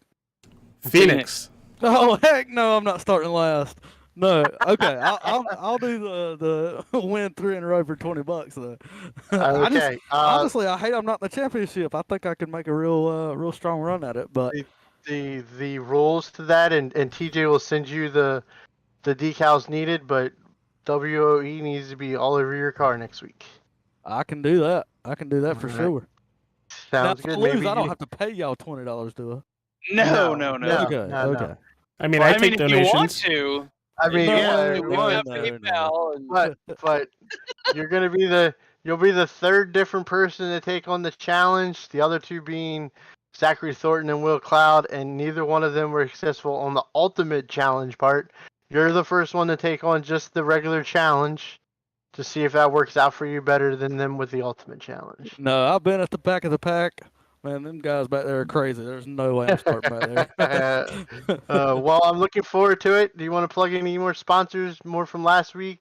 Speaker 4: Phoenix.
Speaker 10: Oh heck no! I'm not starting last. No, okay. I'll do the win 3 in a row for $20 though.
Speaker 5: Okay.
Speaker 10: Honestly, I hate I'm not in the championship. I think I can make a real strong run at it, but
Speaker 5: the rules to that, and TJ will send you the decals needed, but WOE needs to be all over your car next week.
Speaker 10: I can do that. I can do that for sure.
Speaker 5: Sounds
Speaker 10: now,
Speaker 5: good.
Speaker 10: Maybe I don't have to pay y'all $20, do I?
Speaker 7: No.
Speaker 10: Okay.
Speaker 4: I mean, I take
Speaker 7: if
Speaker 4: donations.
Speaker 7: you want to.
Speaker 5: I mean, but you're gonna be you'll be the third different person to take on the challenge. The other two being Zachary Thornton and Will Cloud, and neither one of them were successful on the ultimate challenge part. You're the first one to take on just the regular challenge to see if that works out for you better than them with the ultimate challenge.
Speaker 10: No, I've been at the back of the pack. Man, them guys back there are crazy. There's no way I'm starting back there.
Speaker 5: Well, I'm looking forward to it. Do you want to plug any more sponsors, more from last week?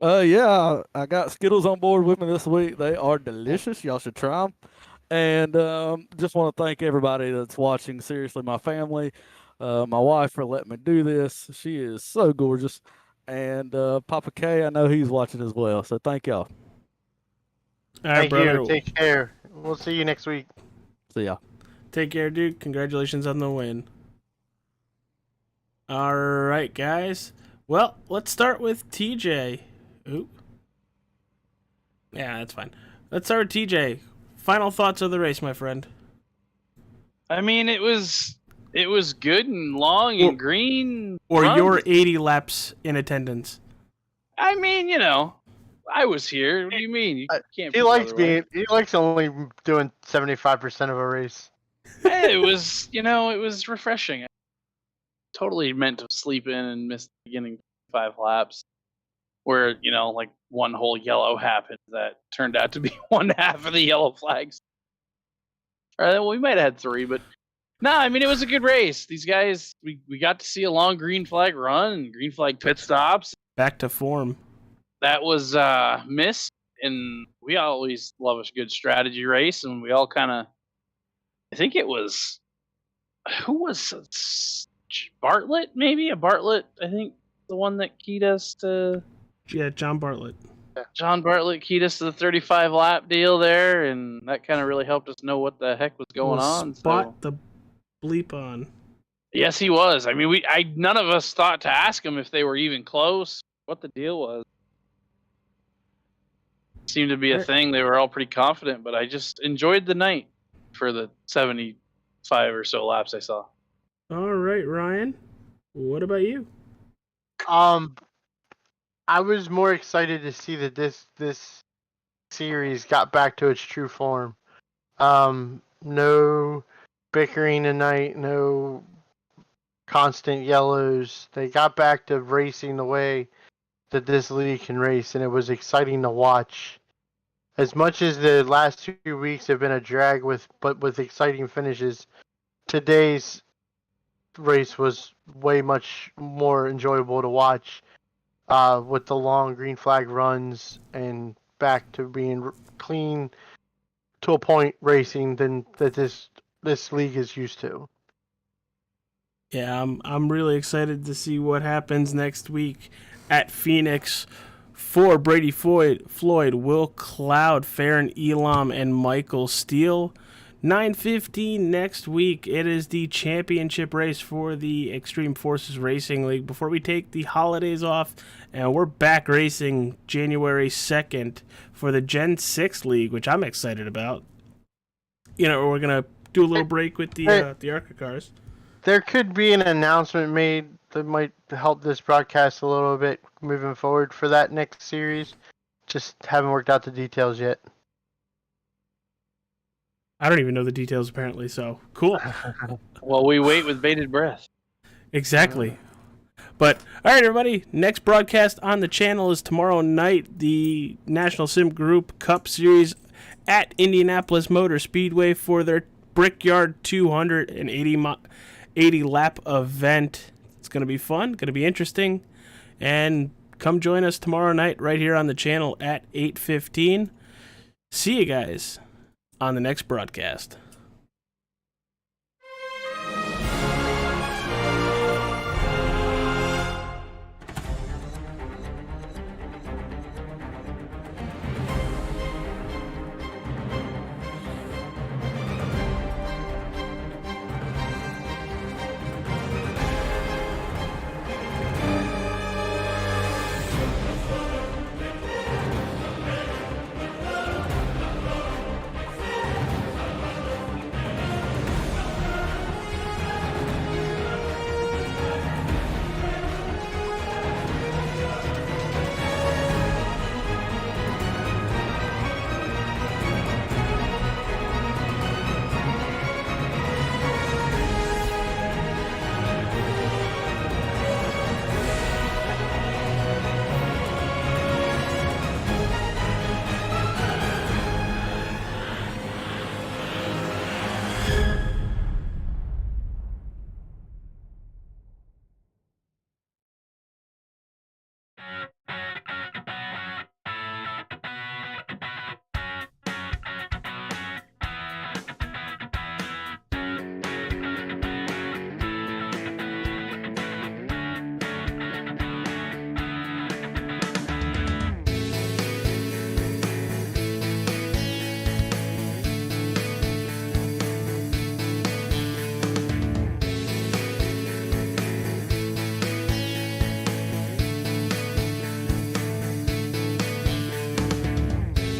Speaker 10: Yeah, I got Skittles on board with me this week. They are delicious. Y'all should try them. And just want to thank everybody that's watching. Seriously, my family, my wife for letting me do this. She is so gorgeous. And Papa K, I know he's watching as well. So thank y'all.
Speaker 4: All right,
Speaker 5: Thank
Speaker 4: brother.
Speaker 5: you. Take care. We'll see you next week.
Speaker 10: See ya.
Speaker 4: Take care, dude. Congratulations on the win. All right, guys. Well, let's start with TJ. Ooh. Yeah, that's fine. Let's start with TJ. Final thoughts of the race, my friend.
Speaker 7: I mean, it was good and long and green.
Speaker 4: Or
Speaker 7: runs.
Speaker 4: your 80 laps in attendance.
Speaker 7: I mean, I was here. What do you mean? You can't.
Speaker 5: He likes only doing 75% of a race.
Speaker 7: Hey, it was refreshing. I totally meant to sleep in and miss the beginning 5 laps. where, like one whole yellow happened that turned out to be one half of the yellow flags. We might have had 3, but no, I mean, it was a good race. These guys, we got to see a long green flag run and green flag pit stops.
Speaker 4: Back to form.
Speaker 7: That was missed, and we always love a good strategy race, and we all kind of, I think it was, who was Bartlett, maybe? Bartlett, I think, the one that keyed us to...
Speaker 4: Yeah, John Bartlett.
Speaker 7: John Bartlett keyed us to the 35 lap deal there, and that kind of really helped us know what the heck was going on.
Speaker 4: Spot the bleep on.
Speaker 7: Yes, he was. I mean, none of us thought to ask him if they were even close, what the deal was. Seemed to be a thing. They were all pretty confident, but I just enjoyed the night for the 75 or so laps I saw.
Speaker 4: All right, Ryan, what about you?
Speaker 5: I was more excited to see that this series got back to its true form. No bickering tonight, no constant yellows. They got back to racing the way that this league can race, and it was exciting to watch. As much as the last 2 weeks have been a drag with exciting finishes, today's race was way much more enjoyable to watch, with the long green flag runs and back to being clean to a point racing than that this league is used to.
Speaker 4: Yeah, I'm really excited to see what happens next week at Phoenix for Brady Floyd, Will Cloud, Farron Elam, and Michael Steele. 9:15 next week. It is the championship race for the Extreme Forces Racing League before we take the holidays off, and we're back racing January 2nd for the Gen 6 League, which I'm excited about. We're going to do a little break with the ARCA cars.
Speaker 5: There could be an announcement made that might help this broadcast a little bit moving forward for that next series. Just haven't worked out the details yet.
Speaker 4: I don't even know the details, apparently, so cool.
Speaker 7: Well, we wait with bated breath.
Speaker 4: Exactly. But, all right, everybody, next broadcast on the channel is tomorrow night, the National Sim Group Cup Series at Indianapolis Motor Speedway for their Brickyard 280 lap event. It's going to be fun, going to be interesting, and come join us tomorrow night right here on the channel at 8:15. See you guys on the next broadcast.